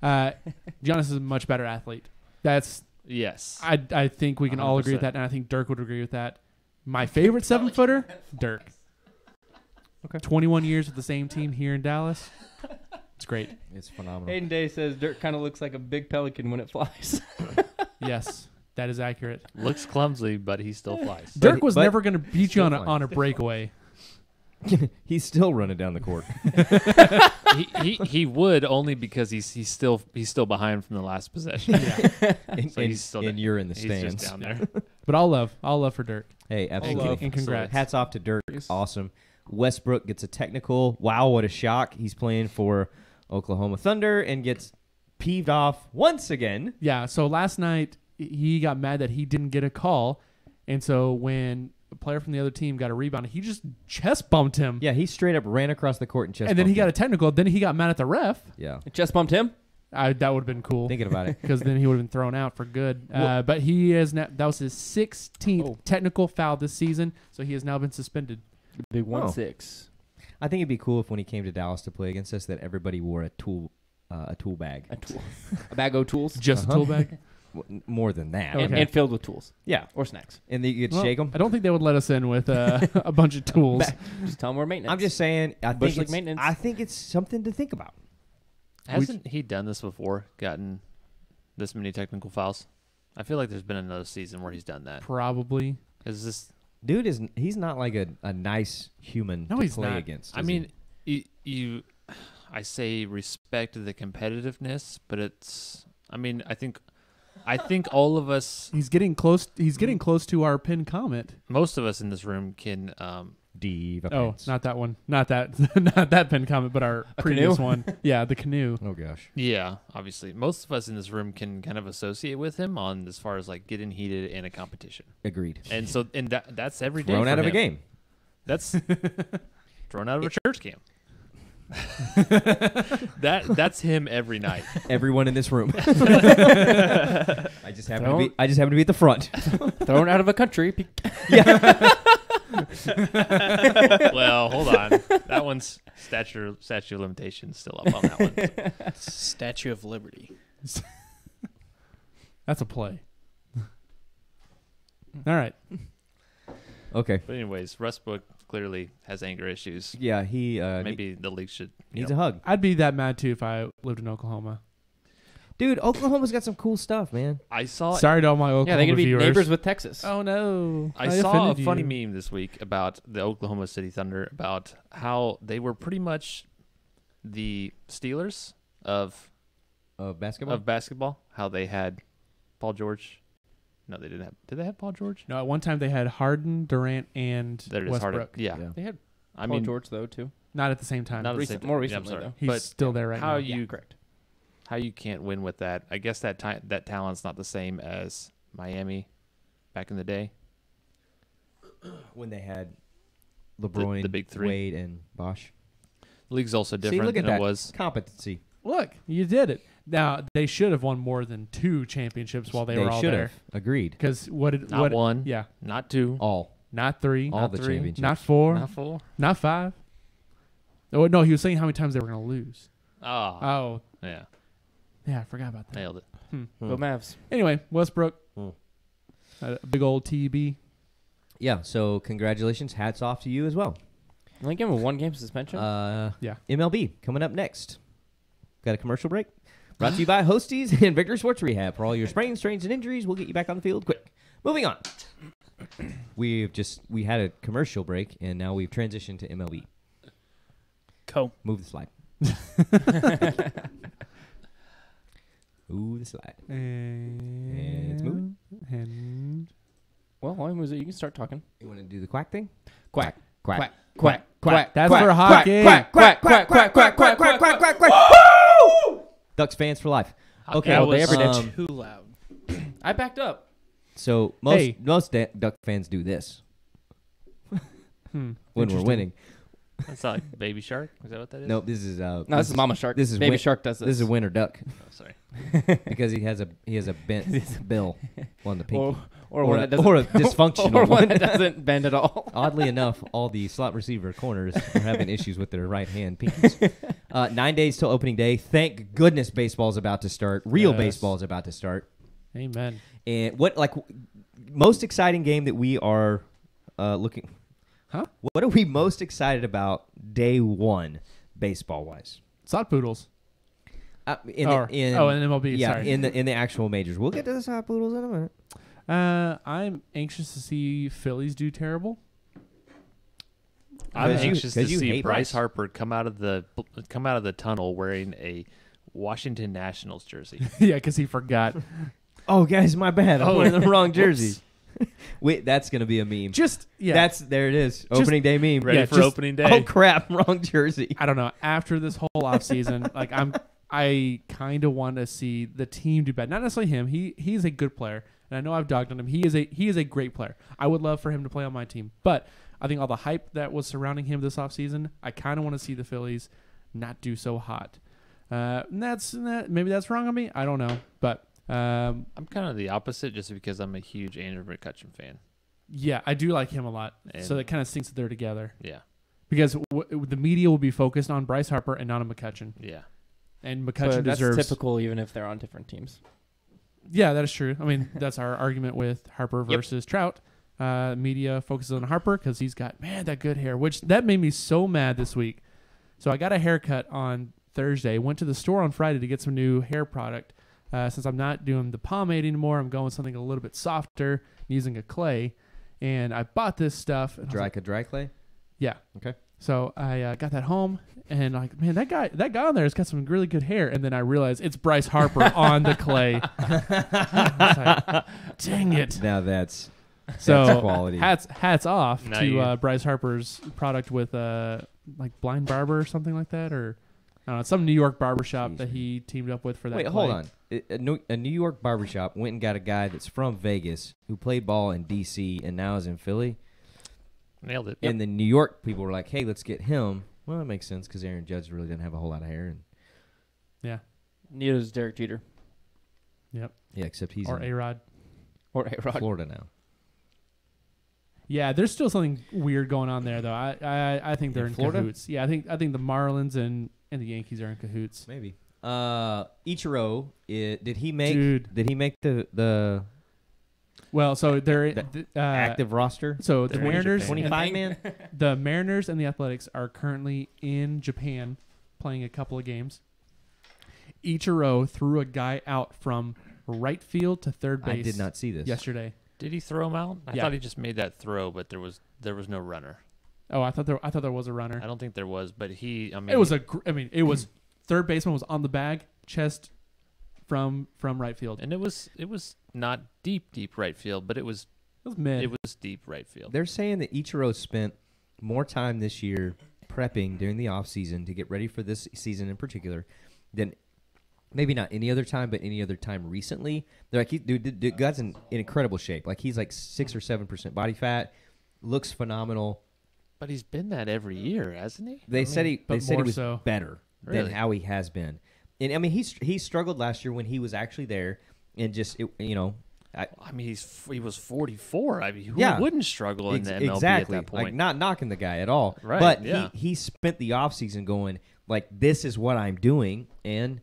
Giannis is a much better athlete. That's Yes. I think we can all agree with 100%. that, and I think Dirk would agree with that. My favorite 7-footer, Dirk. Okay. 21 years with the same team here in Dallas. It's great. It's phenomenal. Hayden Day says Dirk kind of looks like a big pelican when it flies. Yes, that is accurate. Looks clumsy, but he still flies. Dirk was but never going to beat you still on fine. on a breakaway. He's still running down the court. he would only because he's still behind from the last possession. Yeah. and, So he's still and you're in the He's stands. just down there. But all love for Dirk. Hey, And, absolutely. and congrats. Hats off to Dirk. Awesome. Westbrook gets a technical. Wow, what a shock. He's playing for Oklahoma Thunder and gets peeved off once again. Yeah, so last night he got mad that he didn't get a call. And so when a player from the other team got a rebound, he just chest bumped him. Yeah, he straight up ran across the court and chest And then he bumped got a him. technical. Then he got mad at the ref. Yeah, Chest bumped him. That would have been cool. thinking about it. Because then he would have been thrown out for good. But he is now, that was his 16th technical foul this season, so he has now been suspended. Big Oh. 1-6. I think it'd be cool if when he came to Dallas to play against us that everybody wore a tool bag. A tool. A bag of tools. Just Uh-huh. a tool bag. More than that. And, Okay. and filled with tools. Yeah, Or snacks. and then you could Well, shake them. I don't think they would let us in with a bunch of tools. Just tell them we're maintenance. I'm just saying. Bush League maintenance. I think it's something to think about. Hasn't he done this before? Gotten this many technical fouls? I feel like there's been another season where he's done that. Probably. Is this? Dude he's not like a nice human No, to he's play not. against. I is mean, I say respect the competitiveness, but it's. I mean, I think all of us, He's getting close. He's getting close to our pinned comment. most of us in this room can. Diva Oh, pants. not that one. Not that. Not that pinned comment, but our previous canoe? one. Yeah, the canoe. Oh gosh. Yeah, obviously, most of us in this room can kind of associate with him on as far as like getting heated in a competition, Agreed. and so that's every day. Thrown for out of a him. game. That's thrown out of a church camp. That's him every night. Everyone in this room. I just happen to be at the front. thrown out of a country. Well, hold on. That one's statute of limitations still up on that one. Statue of Liberty. That's a play. All right. Okay. But anyways, Westbrook clearly has anger issues. Yeah, he Maybe the league should needs a hug. I'd be that mad too if I lived in Oklahoma. Dude, Oklahoma's got some cool stuff, man. I saw Sorry to all my Oklahoma Yeah, they're going to be viewers. neighbors with Texas. Oh no! I saw a offended funny you. meme this week about the Oklahoma City Thunder about how they were pretty much the Steelers of Basketball. How they had Paul George. No, they didn't have. Did they have Paul George? No, at one time they had Harden, Durant, and There it is. Westbrook. Harden. Yeah. They had I Paul mean, George, though, too. Not at the same time. not at the Recent- same- more yeah, I'm recently, sorry. though. He's But still there right how now. you correct. how you can't win with that? I guess that talent's not the same as Miami back in the day. when they had LeBron, the big three. Wade, and Bosh. The league's also See, different look at than that it was. competency. Look, you did it. Now they should have won more than 2 championships while they were all should there. have. Agreed. Because Not one. Yeah, Not 2. All. not 3, All Not the 3, championships. not 4, Not 4. not 5. Oh no, he was saying how many times they were going to lose. Oh. Oh, Yeah. yeah, I forgot about that. Nailed it. Go Mavs. Anyway, Westbrook, Hmm. a big old TB. Yeah, so congratulations. Hats off to you as well. Only give him a 1-game suspension. Yeah. MLB coming up next. Got a commercial break? Brought to you by Hosties and Victory Sports Rehab. For all your sprains, strains, and injuries, we'll get you back on the field quick. Moving on. We had a commercial break, and now we've transitioned to MLB. Cool. Move the slide. Move the slide. And it's moving. And well, while he moves it, you can start talking. You want to do the quack thing? Quack, Quack. quack, quack, quack. that's quack, for quack, hockey. Quack, quack, quack, quack, quack, quack, quack, quack, quack, quack. Ducks fans for life. Okay, That well, they was ever too loud. I backed up. so Hey. most Duck fans do this when we're Interesting. winning. That's not like Baby Shark. Is that what that is? Nope, this is No, this is Mama Shark. this is Baby win- Shark does this. This is a winter duck Oh, sorry. because he has a bent bill on the pinky. or one a- that doesn't, or a dysfunctional or one one. that doesn't bend at all. Oddly enough, all the slot receiver corners are having issues with their right hand pinkies. 9 days till opening day. Thank goodness baseball's about to start. Real Yes. baseball is about to start. Amen. And most exciting game that we are looking? Huh? What are we most excited about day one, baseball wise? Sodpoodles. In MLB. yeah, Sorry. in the actual majors. We'll get to the Sodpoodles in a minute. I'm anxious to see Phillies do terrible. I'm 'Cause you- anxious to 'cause you see hate Bryce Bryce. Harper come out of the tunnel wearing a Washington Nationals jersey. Yeah, because he forgot. Oh, guys, my bad. I'm Oh, wearing the wrong jersey. whoops. Wait, that's gonna be a meme. Yeah. There it is. Opening day meme. Ready Yeah, for just- opening day. Oh crap, wrong jersey. I don't know. After this whole offseason, I kind of want to see the team do bad. Not necessarily him. He's a good player, and I know I've dogged on him. He is a great player. I would love for him to play on my team, but I think all the hype that was surrounding him this offseason, I kind of want to see the Phillies not do so hot. Maybe that's wrong on me. I don't know, but I'm kind of the opposite, just because I'm a huge Andrew McCutcheon fan. yeah, I do like him a lot. So And- that kind of sinks that they're together Yeah, because the media will be focused on Bryce Harper and not on McCutcheon, yeah. and But McCutcheon that's deserves. typical, even if they're on different teams. Yeah, that is true. I mean, that's our argument with Harper Yep. versus Trout. Media focuses on Harper because he's got, that good hair, which that made me so mad this week. So I got a haircut on Thursday, went to the store on Friday to get some new hair product. Since I'm not doing the pomade anymore, I'm going with something a little bit softer, using a clay. And I bought this stuff. And I was like, Dry clay. yeah. Okay. So I got that home, and that guy on there has got some really good hair. And then I realized it's Bryce Harper on the clay. I was like, dang it! Now that's So quality. hats off Now to you- Bryce Harper's product with Blind Barber or something like that, or I don't know, some New York barbershop Jeez, that he teamed up with for that. Wait, clay. hold on. A New York barbershop went and got a guy that's from Vegas who played ball in D.C. and now is in Philly. Nailed it. And the New York people were like, "Hey, let's get him." Well, that makes sense because Aaron Judge really didn't have a whole lot of hair, and Yeah. Neither is Derek Jeter Yep. yeah, except he's Or in A-Rod. or A-Rod. Florida now. Yeah, there's still something weird going on there, though. I think they're In in Florida? cahoots. Yeah, I think the Marlins and the Yankees are in cahoots. Maybe. Ichiro, did he make Dude. the Well, so they're active roster? So the They're in Mariners, Japan. 25 man. the Mariners and the Athletics are currently in Japan playing a couple of games. Ichiro threw a guy out from right field to third base. I did not see this. Yesterday. Did he throw him out? I Yeah. thought he just made that throw, but there was no runner. Oh, I thought there was a runner. I don't think there was, but It was it was third baseman was on the bag, chest from right field. and it was not deep right field, but it was It was mid. it was deep right field. They're saying that Ichiro spent more time this year prepping during the offseason to get ready for this season in particular than maybe not any other time, but any other time recently. They're like, dude, guy's in incredible shape. Like, he's like 6 or 7% body fat. looks phenomenal. But he's been that every year, hasn't he? They said he was so. better Really? than how he has been. And I mean, he struggled last year when he was actually there, and just I mean, he was 44. I mean, who Yeah. wouldn't struggle in the MLB exactly. at that point? Like, not knocking the guy at all. Right, But yeah. he spent the offseason going, like, this is what I'm doing, and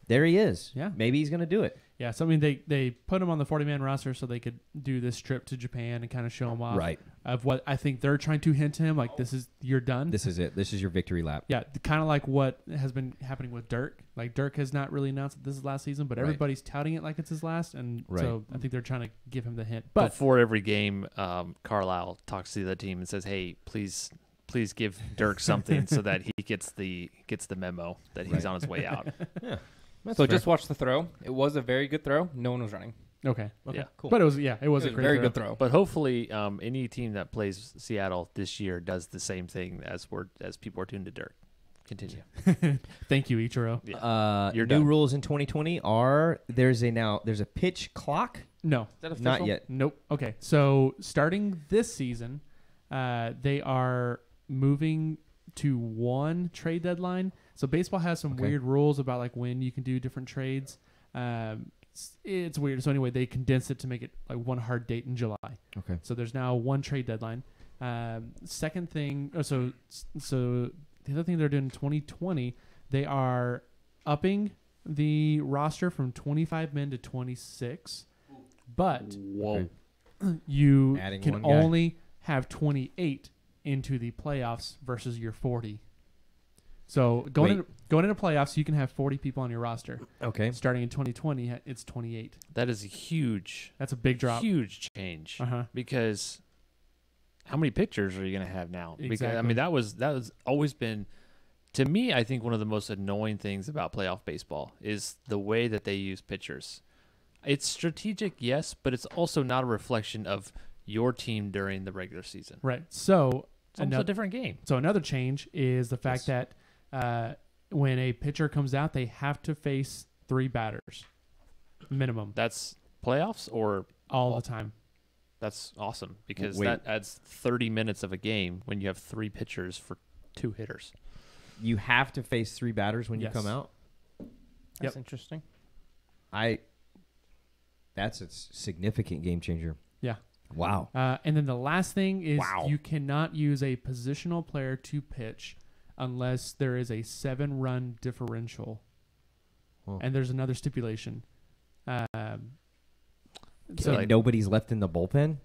there he is. Yeah. Maybe he's going to do it. Yeah, so I mean, they put him on the 40-man roster so they could do this trip to Japan and kind of show him off. Right. Of what I think they're trying to hint to him, like, you're done. This is it. This is your victory lap. Yeah, kind of like what has been happening with Dirk. Like, Dirk has not really announced that this is last season, but Right. everybody's touting it like it's his last, and Right. so I think they're trying to give him the hint. But Before every game, Carlisle talks to the other team and says, "Hey, please give Dirk something so that he gets the memo that he's Right. on his way out." That's So fair. just watch the throw. It was a very good throw. No one was running. okay, Yeah. Cool. but it was a It was great a very throw. good throw. But hopefully, any team that plays Seattle this year does the same thing as people are tuned to Dirk. Continue. Thank you, Ichiro. Yeah. You're new done. rules in 2020 are there's a pitch clock. No, Is that official? Not yet. nope. Okay, so starting this season, they are moving to one trade deadline. So baseball has some Okay. weird rules about like when you can do different trades. It's weird. So anyway, they condensed it to make it like one hard date in July. Okay. So there's now one trade deadline. Second thing, so the other thing they're doing in 2020, they are upping the roster from 25 men to 26, but Whoa. you Adding can one guy. only have 28 into the playoffs versus your 40. So going into playoffs, you can have 40 people on your roster. Okay. Starting in 2020, it's 28. That is a huge, That's a big drop. huge change. Uh-huh. Because how many pitchers are you going to have now? Because I Exactly. mean, that was always been, to me, I think one of the most annoying things about playoff baseball is the way that they use pitchers. It's strategic, yes, but it's also not a reflection of your team during the regular season. Right. So It's almost a different game. So another change is the fact that when a pitcher comes out, they have to face 3 batters minimum That's playoffs, or all the time. that's awesome because Wait. that adds 30 minutes of a game when you have 3 pitchers for 2 hitters. You have to face 3 batters when you Yes. come out. That's interesting. That's a significant game changer. Yeah. Wow. And then the last thing is Wow. you cannot use a positional player to pitch unless there is a 7-run differential. Huh. And there's another stipulation. So like- nobody's left in the bullpen.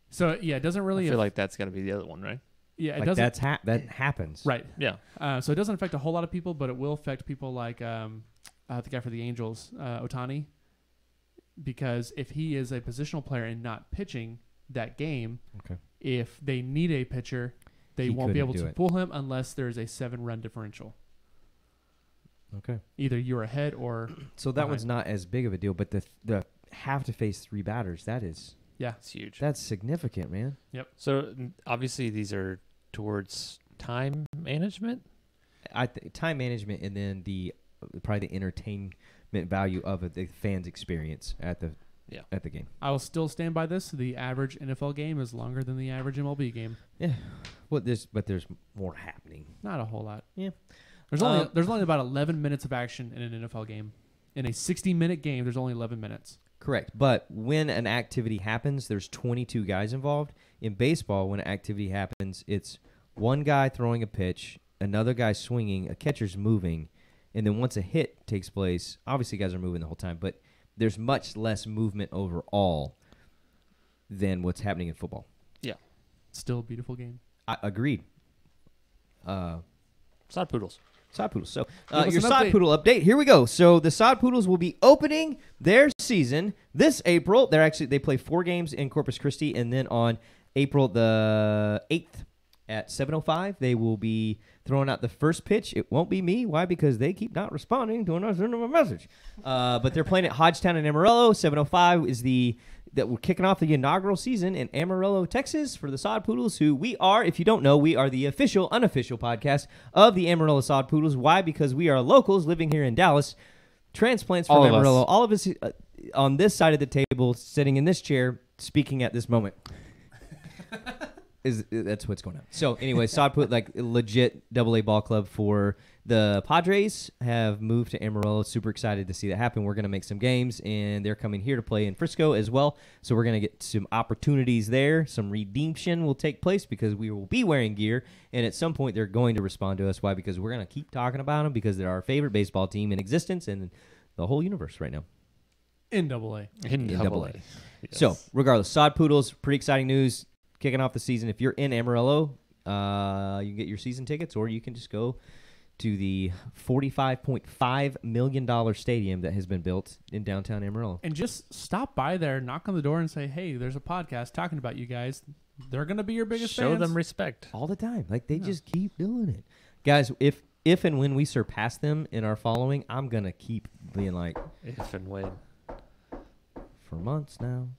So yeah, it doesn't really. I feel like that's got to be the other one, right? yeah, it Like doesn't. that happens. Right. Yeah. So it doesn't affect a whole lot of people, but it will affect people like the guy for the Angels, Otani, because if he is a positional player and not pitching that game, Okay. if they need a pitcher, they He won't be couldn't able do to it. pull him unless there's a 7-run differential. Okay. Either you're ahead or So that behind. one's not as big of a deal, but the have to face 3 batters. yeah. It's huge. That's significant, man. So obviously these are towards time management. Time management, and then probably the entertainment value of the fans' experience at the game. I will still stand by this. The average NFL game is longer than the average MLB game. Yeah. Well, there's more happening. Not a whole lot. Yeah. There's only about 11 minutes of action in an NFL game. In a 60-minute game, there's only 11 minutes. Correct. But when an activity happens, there's 22 guys involved. In baseball, when an activity happens, it's one guy throwing a pitch, another guy swinging, a catcher's moving, and then once a hit takes place, obviously guys are moving the whole time, but there's much less movement overall than what's happening in football. Still a beautiful game. Agreed. Sodpoodles. Sodpoodles. So Give us your an update. Sodpoodle update. Here we go. So the Sodpoodles will be opening their season this April. They play 4 games in Corpus Christi, and then on April the 8th at 7:05, they will be throwing out the first pitch. It won't be me. Why? Because they keep not responding to a message. But they're playing at Hodgetown in Amarillo. 7:05 is that we're kicking off the inaugural season in Amarillo, Texas for the Sodpoodles, who we are, if you don't know, we are the official, unofficial podcast of the Amarillo Sodpoodles. Why? Because we are locals living here in Dallas, transplants from All of us. Amarillo. All of us on this side of the table, sitting in this chair, speaking at this moment. That's what's going on. So anyway, Sodpoodle, like legit AA ball club for the Padres, have moved to Amarillo. Super excited to see that happen. We're going to make some games, and they're coming here to play in Frisco as well. So we're going to get some opportunities there. Some redemption will take place because we will be wearing gear, and at some point they're going to respond to us. Why? Because we're going to keep talking about them because they're our favorite baseball team in existence in the whole universe right now. In AA. In double A. Yes. Yes. So regardless, Sodpoodles, pretty exciting news. Kicking off the season. If you're in Amarillo, you can get your season tickets, or you can just go to the $45.5 million stadium that has been built in downtown Amarillo. And just stop by there, knock on the door, and say, hey, there's a podcast talking about you guys. They're going to be your biggest Show fans. them respect. All the time. Like, they just keep doing it. Guys, if and when we surpass them in our following, I'm going to keep being like, If and when. for months now.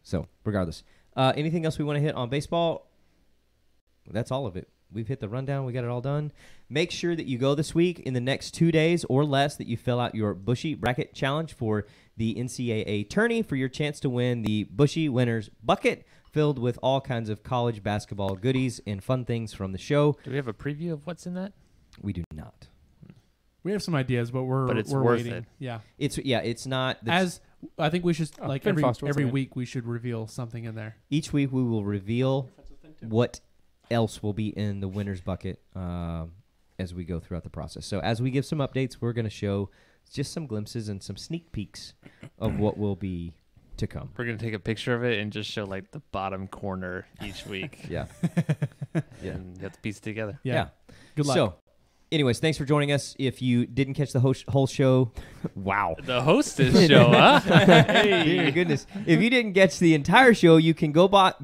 So, regardless. Anything else we want to hit on baseball? That's all of it. We've hit the rundown. We got it all done. Make sure that you go this week in the next 2 days or less that you fill out your Bushy Bracket Challenge for the NCAA tourney for your chance to win the Bushy Winners Bucket filled with all kinds of college basketball goodies and fun things from the show. Do we have a preview of what's in that? We do not. We have some ideas, but we're it's we're worth waiting. it. Yeah. It's not. As I think we should like Ben every Foster, what's every in it? week we should reveal something in there. Each week we will reveal what else will be in the winner's bucket as we go throughout the process. So as we give some updates, we're going to show just some glimpses and some sneak peeks of what will be to come. We're going to take a picture of it and just show like the bottom corner each week. Yeah. Yeah. And you have to piece it together. Yeah. Good luck. So, anyways, thanks for joining us. If you didn't catch the whole show, wow. The hostess show, huh? Dear goodness. If you didn't catch the entire show, you can go back.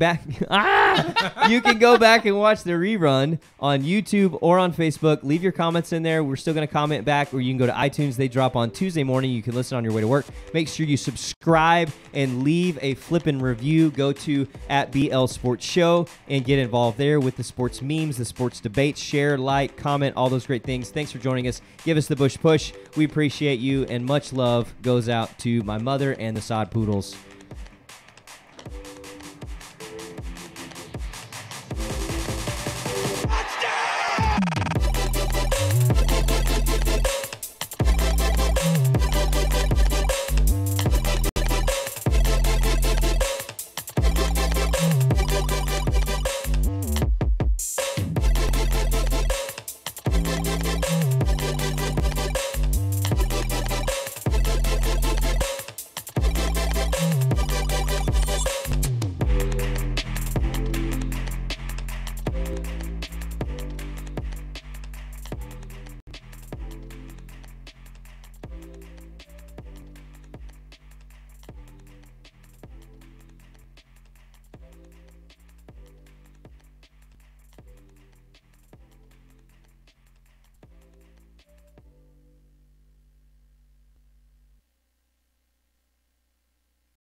You can go back and watch the rerun on YouTube or on Facebook. Leave your comments in there. We're still going to comment back, or you can go to iTunes. They drop on Tuesday morning. You can listen on your way to work. Make sure you subscribe and leave a flippin' review. Go to @BL Sports Show and get involved there with the sports memes, the sports debates. Share, like, comment, all those great things. Thanks for joining us. Give us the Bush Push. We appreciate you, and much love goes out to my mother and the Sodpoodles.